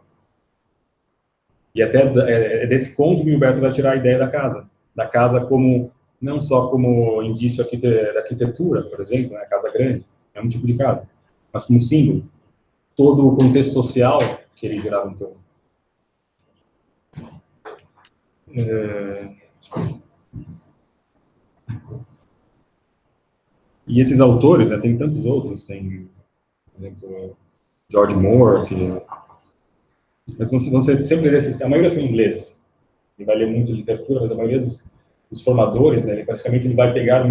E até é desse conto que o Gilberto vai tirar a ideia da casa como, não só como indício da arquitetura, por exemplo, né, casa grande, é um tipo de casa, mas como símbolo, todo o contexto social que ele girava em torno. E esses autores, né, tem tantos outros, tem, por exemplo, George Moore, mas vão ser sempre desses, a maioria são ingleses. Ele vai ler muito literatura, mas a maioria dos formadores, né, ele praticamente vai pegar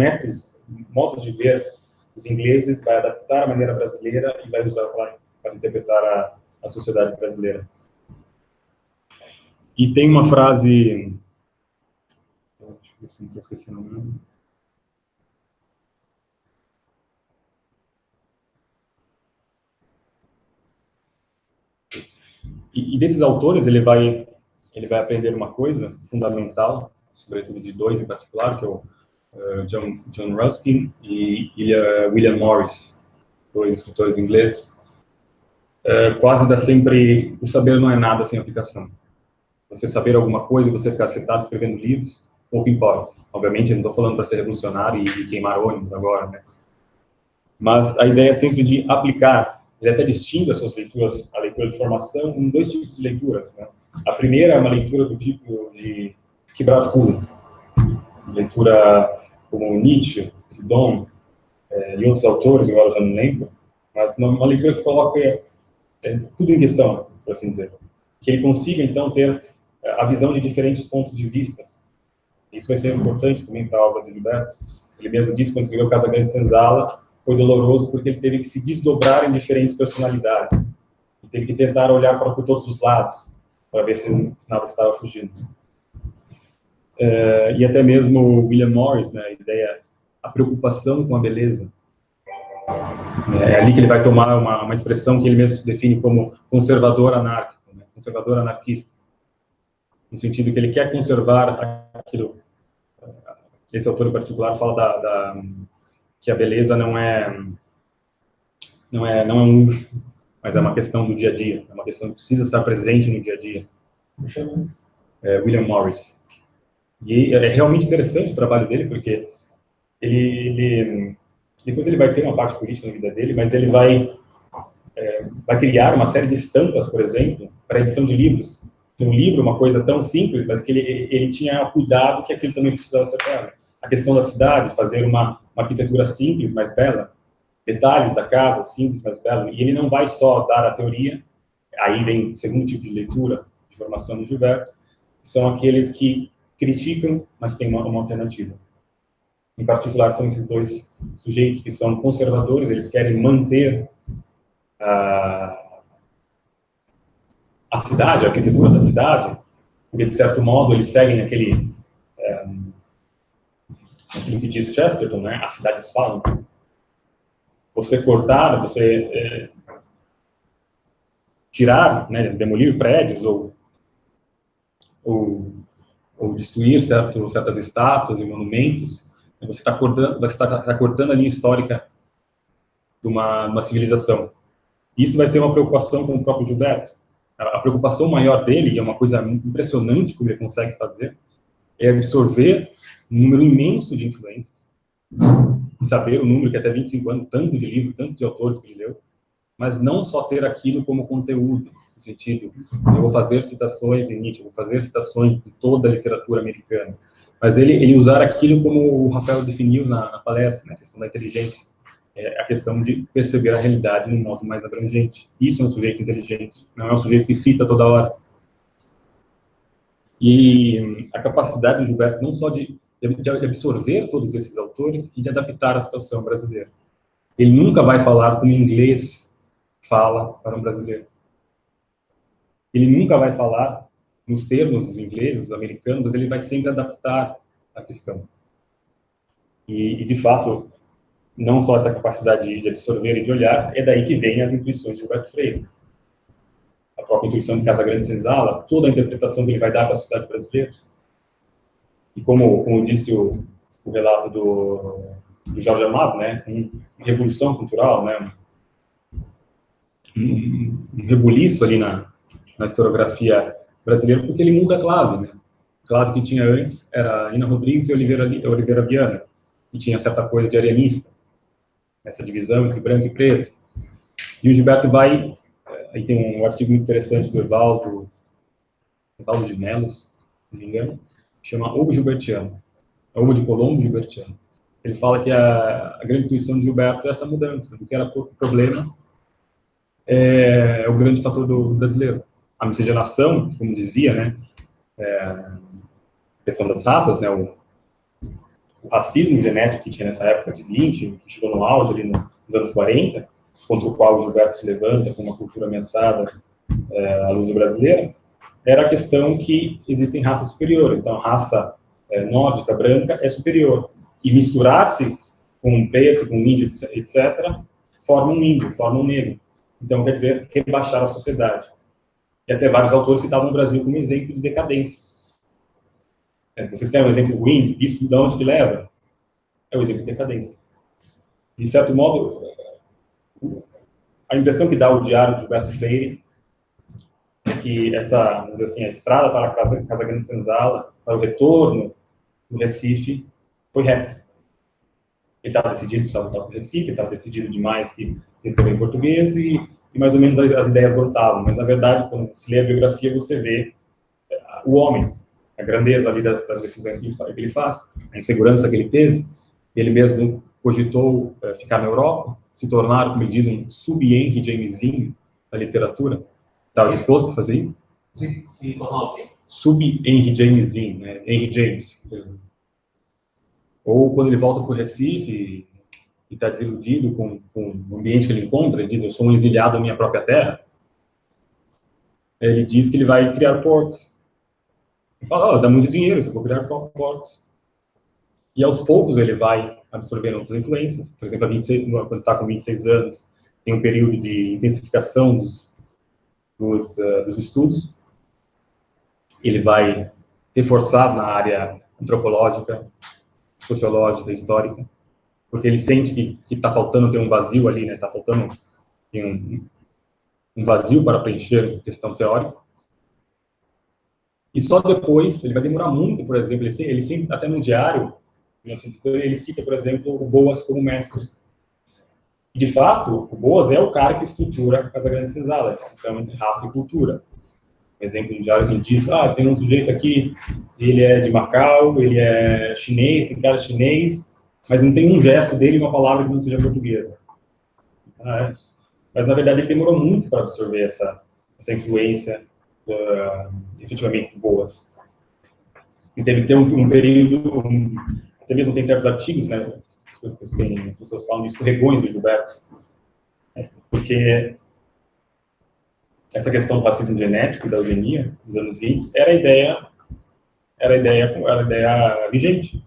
modos de ver os ingleses, vai adaptar a maneira brasileira e vai usar para interpretar a sociedade brasileira. E tem uma frase, deixa eu ver se não estou esquecendo o nome. E desses autores ele vai aprender uma coisa fundamental, sobretudo de dois em particular, que é o John Ruskin e William Morris, dois escritores ingleses. Quase dá sempre, o saber não é nada sem aplicação. Você saber alguma coisa e você ficar sentado escrevendo livros, pouco importa. Obviamente, eu não estou falando para ser revolucionário e queimar ônibus agora, né? Mas a ideia é sempre de aplicar. Ele até distingue as suas leituras, a leitura de formação, em dois tipos de leituras, né? A primeira é uma leitura do tipo de quebrar tudo. Leitura como Nietzsche, Proudhon e outros autores, agora eu já não lembro, mas uma leitura que coloca tudo em questão, por assim dizer. Que ele consiga, então, ter a visão de diferentes pontos de vista. Isso vai ser importante também para a obra do Gilberto. Ele mesmo disse, quando escreveu Casa Grande Senzala, foi doloroso porque ele teve que se desdobrar em diferentes personalidades. Ele teve que tentar olhar por todos os lados, para ver se nada estava fugindo. E até mesmo William Morris, né, a preocupação com a beleza. É ali que ele vai tomar uma expressão que ele mesmo se define como conservador anárquico, né, conservador anarquista. No sentido que ele quer conservar aquilo. Esse autor em particular fala que a beleza não é um luxo, mas é uma questão do dia a dia, é uma questão que precisa estar presente no dia a dia. William Morris. E é realmente interessante o trabalho dele, porque depois ele vai ter uma parte política na vida dele, mas ele vai criar uma série de estampas, por exemplo, para edição de livros. Um livro é uma coisa tão simples, mas que ele tinha cuidado que aquilo também precisava ser claro. A questão da cidade, fazer uma arquitetura simples, mas bela, detalhes da casa simples, mas bela, e ele não vai só dar a teoria, aí vem o segundo tipo de leitura, de formação do Gilberto, são aqueles que criticam, mas tem uma alternativa. Em particular, são esses dois sujeitos que são conservadores, eles querem manter a cidade, a arquitetura da cidade, porque, de certo modo, eles seguem aquilo que diz Chesterton, né? As cidades falam. Você cortar, você tirar, né, demolir prédios ou destruir certas estátuas e monumentos, você está cortando a linha histórica de uma civilização. Isso vai ser uma preocupação com o próprio Gilberto. A preocupação maior dele, e é uma coisa impressionante como ele consegue fazer, é absorver um número imenso de influências, saber o número que até 25 anos, tanto de livro, tanto de autores que ele leu, mas não só ter aquilo como conteúdo, no sentido, eu vou fazer citações de Nietzsche, vou fazer citações de toda a literatura americana, mas ele usar aquilo como o Rafael definiu na palestra, né, a questão da inteligência, a questão de perceber a realidade de um modo mais abrangente. Isso é um sujeito inteligente, não é um sujeito que cita toda hora. E a capacidade do Gilberto não só de absorver todos esses autores e de adaptar a situação brasileira. Ele nunca vai falar como inglês fala para um brasileiro. Ele nunca vai falar nos termos dos ingleses, dos americanos, mas ele vai sempre adaptar a questão. E de fato, não só essa capacidade de absorver e de olhar, é daí que vem as intuições de Gilberto Freire. A própria intuição de Casagrande Senzala, toda a interpretação que ele vai dar para a sociedade brasileira. E como disse o relato do Jorge Amado, né, uma revolução cultural, né, um rebuliço ali na historiografia brasileira, porque ele muda a clave, né? A clave que tinha antes era Nina Rodrigues e Oliveira Viana, que tinha certa coisa de arianista, essa divisão entre branco e preto. E o Gilberto vai, aí tem um artigo muito interessante do Evaldo de Melos, se não me engano, que chama Ovo Gilbertiano, Ovo de Colombo Gilbertiano. Ele fala que a grande intuição de Gilberto é essa mudança, do que era pouco problema, é o grande fator do brasileiro. A miscigenação, como dizia, né, a questão das raças, né, o racismo genético que tinha nessa época de 20, que chegou no auge ali nos anos 40, contra o qual o Gilberto se levanta com uma cultura ameaçada à luz brasileira, era a questão que existem raças superiores. Então, a raça nórdica, branca, é superior. E misturar-se com um preto, com um índio, etc., forma um índio, forma um negro. Então, quer dizer, rebaixar a sociedade. E até vários autores citavam o Brasil como exemplo de decadência. Vocês querem um exemplo ruim? Isso de onde que leva? É o exemplo de decadência. De certo modo, a impressão que dá o diário de Gilberto Freire é que essa, vamos dizer assim, a estrada para a Casagrande Senzala, para o retorno do Recife, foi reta. Ele estava decidido que precisava voltar para o Recife, ele estava decidido demais que se escrever em português e mais ou menos as ideias brotavam. Mas, na verdade, quando se lê a biografia, você vê o homem, a grandeza ali das decisões que ele faz, a insegurança que ele teve. Ele mesmo cogitou ficar na Europa, se tornar, como ele diz, um sub-Henry Jamesinho da literatura. Estava disposto a fazer isso? Se tornar o quê? Sub-Henry Jamesinho, né? Henry James. Ou quando ele volta para o Recife e está desiludido com o ambiente que ele encontra, ele diz, eu sou um exiliado da minha própria terra. Ele diz que ele vai criar portos. Ele fala, dá muito dinheiro, eu vou criar portos. E aos poucos ele vai absorvendo outras influências. Por exemplo, quando está com 26 anos, tem um período de intensificação dos estudos. Ele vai reforçar na área antropológica, sociológica, histórica, porque ele sente que está faltando, tem um vazio ali, né? Está faltando um vazio para preencher a questão teórica. E só depois, ele vai demorar muito, por exemplo, ele sempre, até no diário, ele cita, por exemplo, o Boas como mestre. E, de fato, o Boas é o cara que estrutura a Casagrande Senzala, a distinção entre raça e cultura. Por exemplo, no diário ele diz, tem um sujeito aqui, ele é de Macau, ele é chinês, tem cara chinês, mas não tem um gesto dele, uma palavra que não seja portuguesa. Mas, na verdade, ele demorou muito para absorver essa influência, efetivamente, do Boas. E teve que ter um período, até mesmo tem certos artigos, né, as pessoas falam de escorregões do Gilberto, porque essa questão do racismo genético e da eugenia, dos anos 20, era a ideia vigente.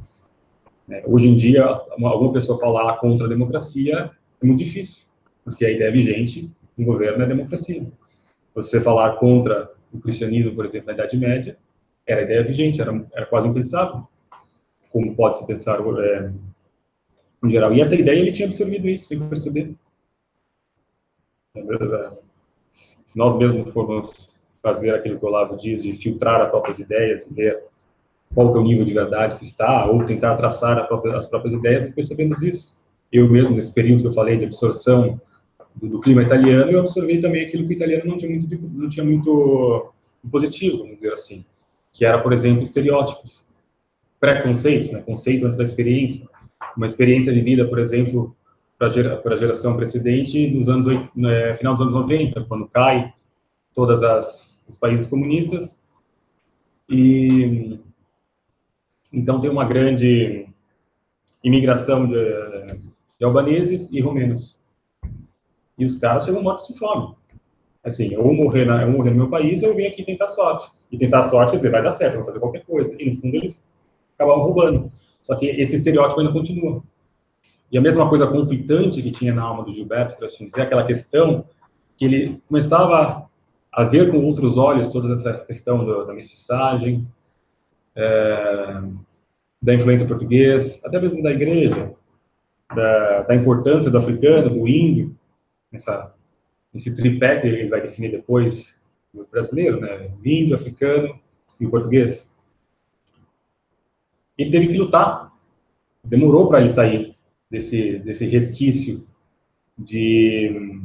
Hoje em dia, alguma pessoa falar contra a democracia é muito difícil, porque a ideia vigente no governo é a democracia. Você falar contra o cristianismo, por exemplo, na Idade Média, era a ideia vigente, era quase impensável, como pode se pensar em geral. E essa ideia ele tinha absorvido isso, sem perceber. Se nós mesmos formos fazer aquilo que o Olavo diz, de filtrar as próprias ideias, ver qual que é o nível de verdade que está, ou tentar traçar as próprias ideias, nós percebemos isso. Eu mesmo, nesse período que eu falei de absorção do clima italiano, eu absorvi também aquilo que o italiano não tinha muito positivo, vamos dizer assim, que era, por exemplo, estereótipos, preconceitos, né? Conceito antes da experiência, uma experiência vivida, por exemplo, para a geração precedente, final dos anos 90, quando cai todos os países comunistas, e então tem uma grande imigração de albaneses e romenos. E os caras chegam mortos de fome. Assim, ou morrer no meu país, ou eu vim aqui tentar sorte. E tentar sorte quer dizer, vai dar certo, vou fazer qualquer coisa. E no fundo eles acabavam roubando. Só que esse estereótipo ainda continua. E a mesma coisa conflitante que tinha na alma do Gilberto, para assim dizer, aquela questão que ele começava a ver com outros olhos toda essa questão da mestiçagem, da influência portuguesa, até mesmo da igreja, da importância do africano, do índio, esse tripé que ele vai definir depois, o brasileiro, né? O índio, africano e o português. Ele teve que lutar. Demorou para ele sair desse resquício de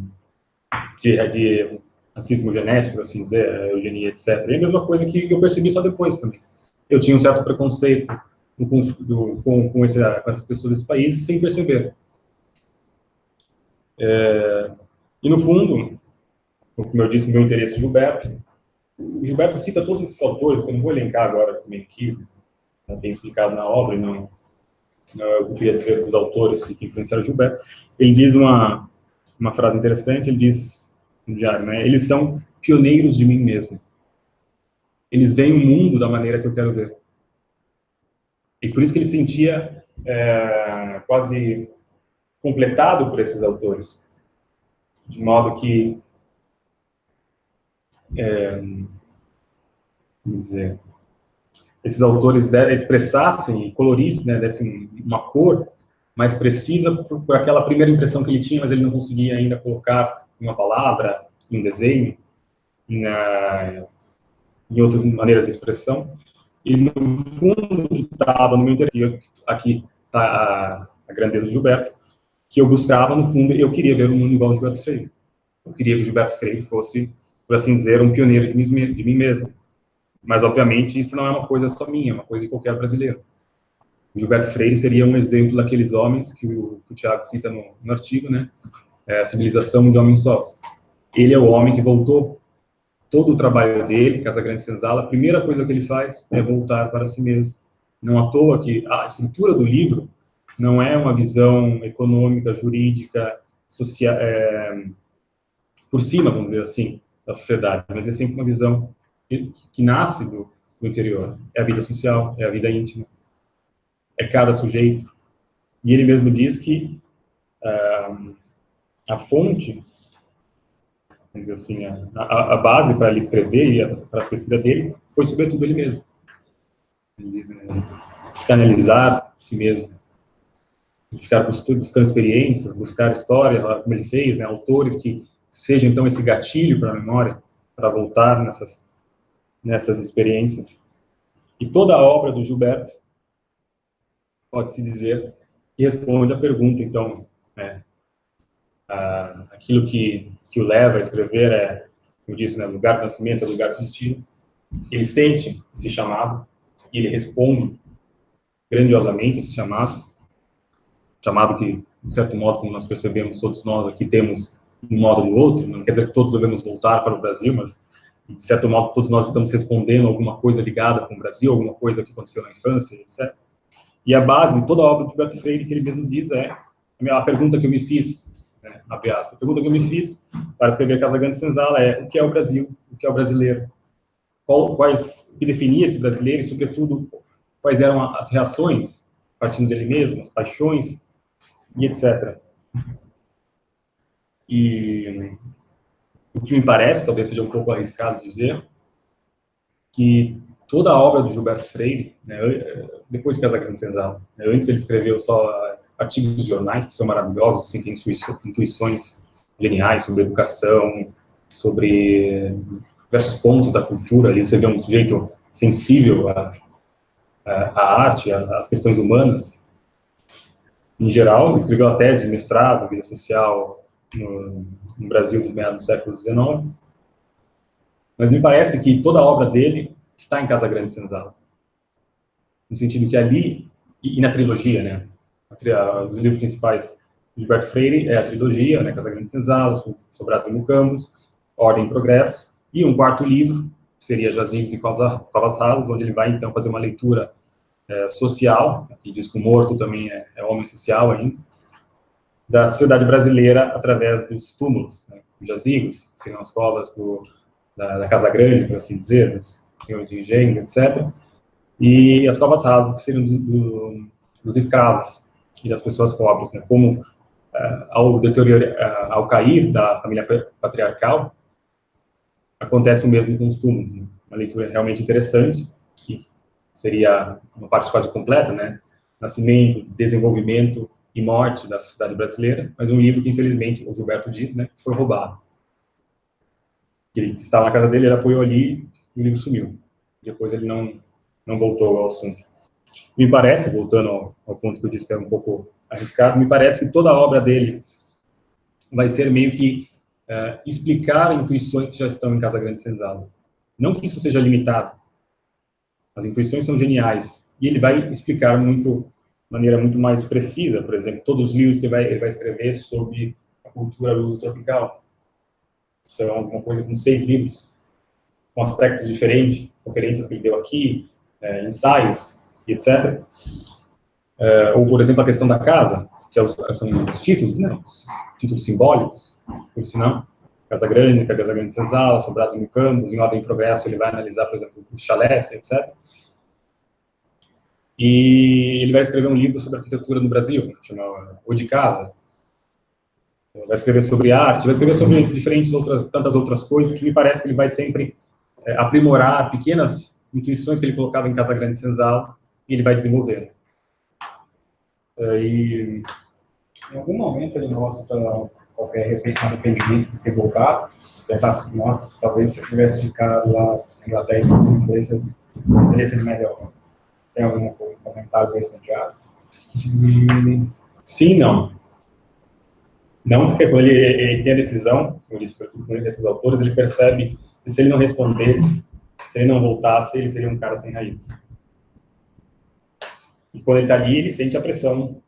racismo genético, por assim dizer, eugenia, etc. E a mesma coisa que eu percebi só depois também. Eu tinha um certo preconceito com essas pessoas desse país sem perceber. E no fundo, como eu disse, o meu interesse em Gilberto, o Gilberto cita todos esses autores, que eu não vou elencar agora também aqui, está bem explicado na obra, não eu queria dizer dos autores que influenciaram Gilberto. Ele diz uma frase interessante, ele diz no diário, né? Eles são pioneiros de mim mesmo. Eles veem o mundo da maneira que eu quero ver. E por isso que ele sentia quase completado por esses autores. De modo que, vamos dizer, esses autores expressassem e colorissem, né, dessem uma cor mais precisa por aquela primeira impressão que ele tinha, mas ele não conseguia ainda colocar em uma palavra, em um desenho, em outras maneiras de expressão. E no fundo estava no meu interesse, aqui está a grandeza do Gilberto, que eu buscava, no fundo, eu queria ver um mundo igual ao Gilberto Freire. Eu queria que o Gilberto Freire fosse, por assim dizer, um pioneiro de mim mesmo. Mas, obviamente, isso não é uma coisa só minha, é uma coisa de qualquer brasileiro. O Gilberto Freire seria um exemplo daqueles homens que o Tiago cita no artigo, né? A civilização de homens sós. Ele é o homem que voltou todo o trabalho dele, Casa Grande Senzala, a primeira coisa que ele faz é voltar para si mesmo. Não à toa que a estrutura do livro não é uma visão econômica, jurídica, social, por cima, vamos dizer assim, da sociedade, mas é sempre uma visão que nasce do interior. É a vida social, é a vida íntima, é cada sujeito. E ele mesmo diz que a fonte, vamos dizer assim, a base para ele escrever e para a pesquisa dele foi, sobretudo, ele mesmo. Ele diz, né, psicanalizar si mesmo, ficar buscando experiências, buscar história, como ele fez, né, autores que sejam, então, esse gatilho para a memória, para voltar nessas experiências. E toda a obra do Gilberto, pode-se dizer, que responde à pergunta, então, aquilo que o leva a escrever é, como eu disse, né, lugar de nascimento, é lugar de destino. Ele sente esse chamado e ele responde grandiosamente esse chamado que, de certo modo, como nós percebemos, todos nós aqui temos um modo ou outro, não quer dizer que todos devemos voltar para o Brasil, mas, de certo modo, todos nós estamos respondendo alguma coisa ligada com o Brasil, alguma coisa que aconteceu na infância, etc. E a base de toda a obra de Gilberto Freire, que ele mesmo diz, é a pergunta que eu me fiz, né, a pergunta que eu me fiz para escrever Casa Grande Senzala é: o que é o Brasil? O que é o brasileiro? O que definia esse brasileiro e, sobretudo, quais eram as reações, partindo dele mesmo, as paixões, e etc. E o que me parece, talvez seja um pouco arriscado dizer, que toda a obra do Gilberto Freire, né, depois de Casa Grande Senzala, né, antes ele escreveu só artigos de jornais que são maravilhosos, assim, tem intuições geniais sobre educação, sobre diversos pontos da cultura. Ali você vê um sujeito sensível à arte, às questões humanas. Em geral, escreveu a tese de mestrado, vida social, no Brasil dos meados do século XIX. Mas me parece que toda a obra dele está em Casa Grande Senzala. No sentido que ali, e na trilogia, né? Os livros principais de Gilberto Freire é a trilogia, né? Casa Grande Senzala, Sobrados e Mucambos, Ordem e Progresso, e um quarto livro, que seria Jazigos e Covas Rasas, onde ele vai, então, fazer uma leitura social, e diz que o morto também é homem social ainda, da sociedade brasileira através dos túmulos, né? Os jazigos, que seriam as covas da Casa Grande, por assim dizer, dos senhores de engenhos, etc., e as covas rasas, que seriam dos escravos e das pessoas pobres, né? Como ao cair da família patriarcal, acontece o mesmo com os túmulos, né? Uma leitura realmente interessante, que seria uma parte quase completa, né? Nascimento, desenvolvimento e morte da sociedade brasileira, mas um livro que, infelizmente, o Gilberto diz, né, foi roubado. Ele estava na casa dele, ele apoiou ali, e o livro sumiu. Depois ele não voltou ao assunto. Me parece, voltando ao ponto que eu disse que era um pouco arriscado, me parece que toda a obra dele vai ser meio que explicar intuições que já estão em Casa Grande Senzala. Não que isso seja limitado. As intuições são geniais. E ele vai explicar de maneira muito mais precisa, por exemplo, todos os livros que ele vai escrever sobre a cultura luso-tropical. São alguma coisa com 6 livros, com aspectos diferentes, conferências que ele deu aqui, ensaios, etc. Ou, por exemplo, a questão da casa, que são os títulos, né? Os títulos simbólicos, por sinal. Casa Grande Senzala, Sobrados e Mucambos, em Ordem e Progresso, ele vai analisar, por exemplo, os chalés, etc. E ele vai escrever um livro sobre arquitetura no Brasil, chamado O de Casa. Vai escrever sobre arte, vai escrever sobre tantas outras coisas, que me parece que ele vai sempre aprimorar pequenas intuições que ele colocava em Casa Grande Senzala, e ele vai desenvolvendo. Em algum momento ele mostra qualquer arrependimento de ter voltado, pensar assim, talvez se eu tivesse ficado lá na Inglaterra e inglesa, teria sido melhor. Tem algum comentário desse sentido? Sim, não. Não, porque quando ele tem a decisão, como eu disse, com esses autores, ele percebe que se ele não respondesse, se ele não voltasse, ele seria um cara sem raiz. E quando ele está ali, ele sente a pressão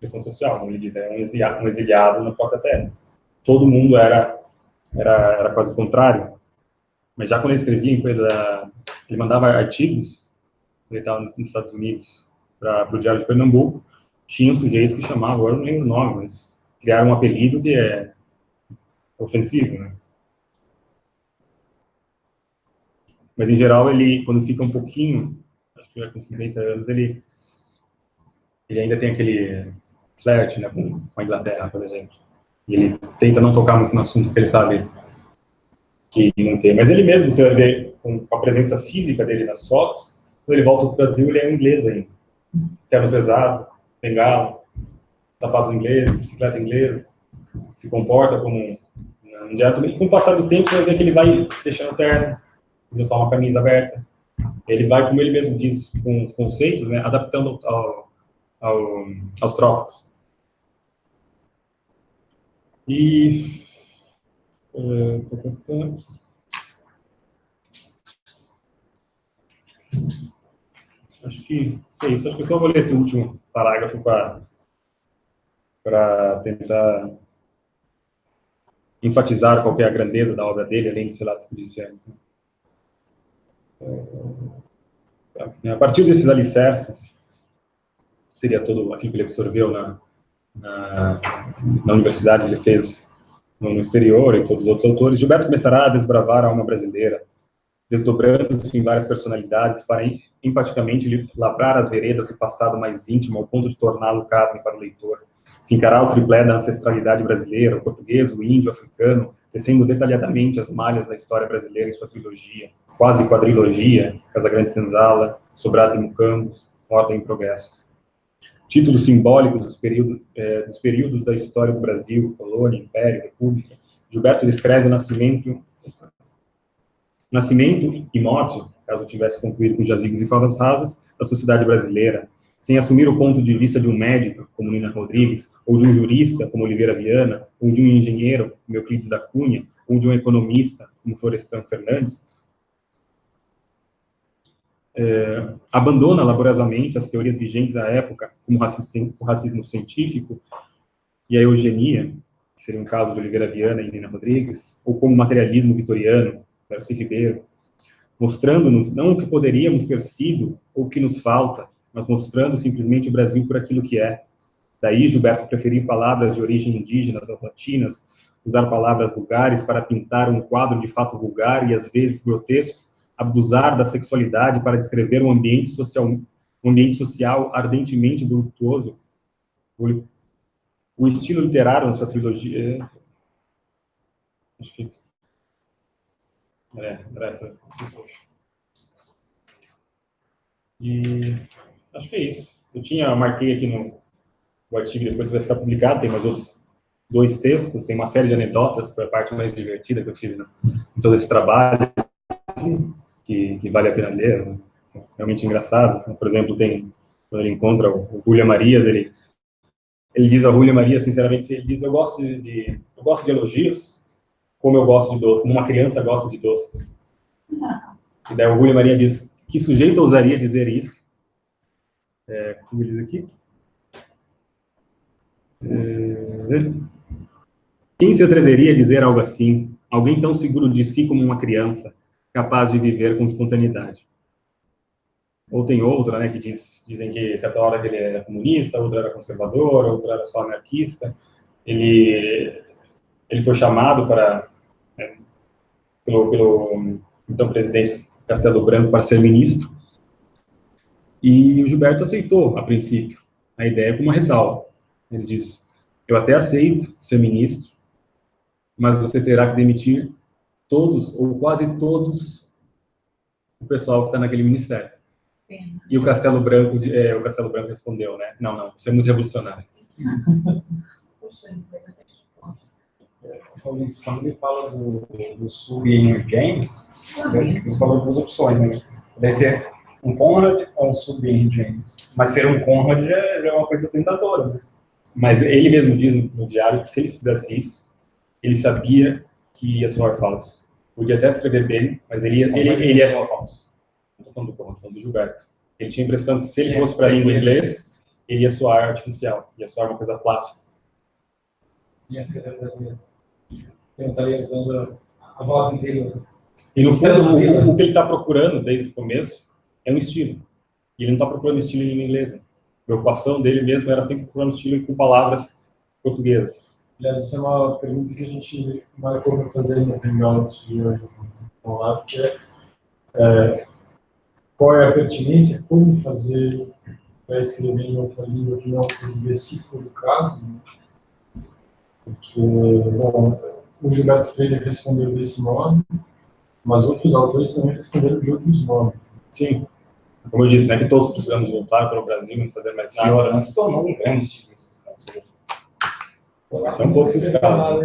social, como ele diz, é um exiliado na própria terra. Todo mundo era quase o contrário. Mas já quando ele escrevia, ele mandava artigos, ele estava nos Estados Unidos, para o Diário de Pernambuco, tinham sujeitos que chamavam, agora não lembro o nome, mas criaram um apelido que é ofensivo, né? Mas, em geral, ele, quando fica um pouquinho, acho que já com 50 anos, ele ainda tem aquele flerte, né, com a Inglaterra, por exemplo. E ele tenta não tocar muito no assunto, porque ele sabe que não tem. Mas ele mesmo, você vai ver, com a presença física dele nas fotos, quando ele volta para o Brasil, ele é um inglês ainda. Terno pesado, bengala, sapatos ingleses, bicicleta inglesa, se comporta como um direto. E com o passar do tempo, você vai ver que ele vai deixando o terno, usa só uma camisa aberta. Ele vai, como ele mesmo diz, com os conceitos, né, adaptando aos trópicos. E acho que é isso. Acho que eu só vou ler esse último parágrafo para tentar enfatizar qual é a grandeza da obra dele, além dos relatos que eu disse antes, né? A partir desses alicerces, seria todo aquilo que ele absorveu na universidade, ele fez no exterior, e todos os outros autores, Gilberto começará a desbravar a alma brasileira, desdobrando-se em várias personalidades para empaticamente lavrar as veredas do passado mais íntimo, ao ponto de torná-lo carne para o leitor. Fincará o triplé da ancestralidade brasileira, o português, o índio, o africano, tecendo detalhadamente as malhas da história brasileira em sua trilogia, quase quadrilogia, Casa Grande Senzala, Sobrados e Mucambos, Ordem e Progresso. Títulos simbólicos dos períodos da história do Brasil, colônia, império, república. Gilberto descreve o nascimento e morte, caso tivesse concluído com Jazigos e Covas Rasas, da sociedade brasileira, sem assumir o ponto de vista de um médico, como Nina Rodrigues, ou de um jurista, como Oliveira Viana, ou de um engenheiro, como Euclides da Cunha, ou de um economista, como Florestan Fernandes, abandona laboriosamente as teorias vigentes à época, como o racismo científico e a eugenia, que seria um caso de Oliveira Viana e Nina Rodrigues, ou como o materialismo vitoriano, Darcy Ribeiro, mostrando-nos não o que poderíamos ter sido ou o que nos falta, mas mostrando simplesmente o Brasil por aquilo que é. Daí Gilberto preferir palavras de origem indígena às latinas, usar palavras vulgares para pintar um quadro de fato vulgar e às vezes grotesco, abusar da sexualidade para descrever um ambiente social ardentemente voluptuoso. O estilo literário na sua trilogia... Acho que... era essa. E acho que é isso. Eu marquei aqui no artigo, depois vai ficar publicado, tem mais outros 2 textos, tem uma série de anedotas, que foi a parte mais divertida que eu tive em todo esse trabalho, que vale a pena ler, realmente engraçado. Por exemplo, quando ele encontra o Julia Marias, ele diz a Julia Marias, sinceramente, ele diz, eu gosto de elogios, como eu gosto de doces, como uma criança gosta de doces. E daí o Julia Maria diz, que sujeito ousaria dizer isso? Como ele diz aqui? Quem se atreveria a dizer algo assim? Alguém tão seguro de si como uma criança, capaz de viver com espontaneidade. Ou tem outra, né, que dizem que certa hora ele era comunista, outra era conservador, outra era só anarquista. Ele foi chamado pelo então presidente Castelo Branco para ser ministro, e o Gilberto aceitou, a princípio, a ideia com uma ressalva. Ele disse, eu até aceito ser ministro, mas você terá que demitir todos, ou quase todos, o pessoal que está naquele ministério. E o Castelo Branco respondeu, né? Não, isso é muito revolucionário. Quando ele fala do sub-Henry James, ele falou 2 opções, né? Deve ser um Conrad ou um sub-Henry James. Mas ser um Conrad já é uma coisa tentadora, né? Mas ele mesmo diz no diário que se ele fizesse isso, ele sabia que ia soar falso. Podia até escrever bem, mas ele ia soar falso. Não estou falando do Conrad, estou falando do Gilberto. Ele tinha a impressão que se ele fosse para a língua inglesa, ele ia soar artificial, ia soar uma coisa plástica. Ia ser verdadeiro. Eu estaria usando a voz interior. E no fundo, o que ele está procurando desde o começo é um estilo. E ele não está procurando estilo em língua inglesa. A preocupação dele mesmo era sempre procurar um estilo com palavras portuguesas. Aliás, essa é uma pergunta que a gente marcou para fazer no Hangout de hoje com o Lab, que qual é a pertinência, como fazer para escrever em outra língua que não português, se for o caso, né? Porque, bom, o Gilberto Freire respondeu desse modo, mas outros autores também responderam de outros modos. Sim. Como eu disse, não é que todos precisamos voltar para o Brasil e não fazer mais nada. Senhora, não se tornou um grande estilo. Essa é um pouco escala.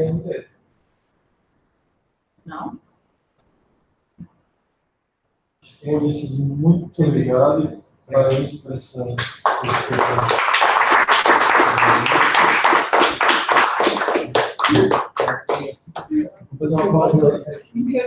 Não? Ulisses, muito obrigado e parabéns por essa. Vou fazer uma pausa.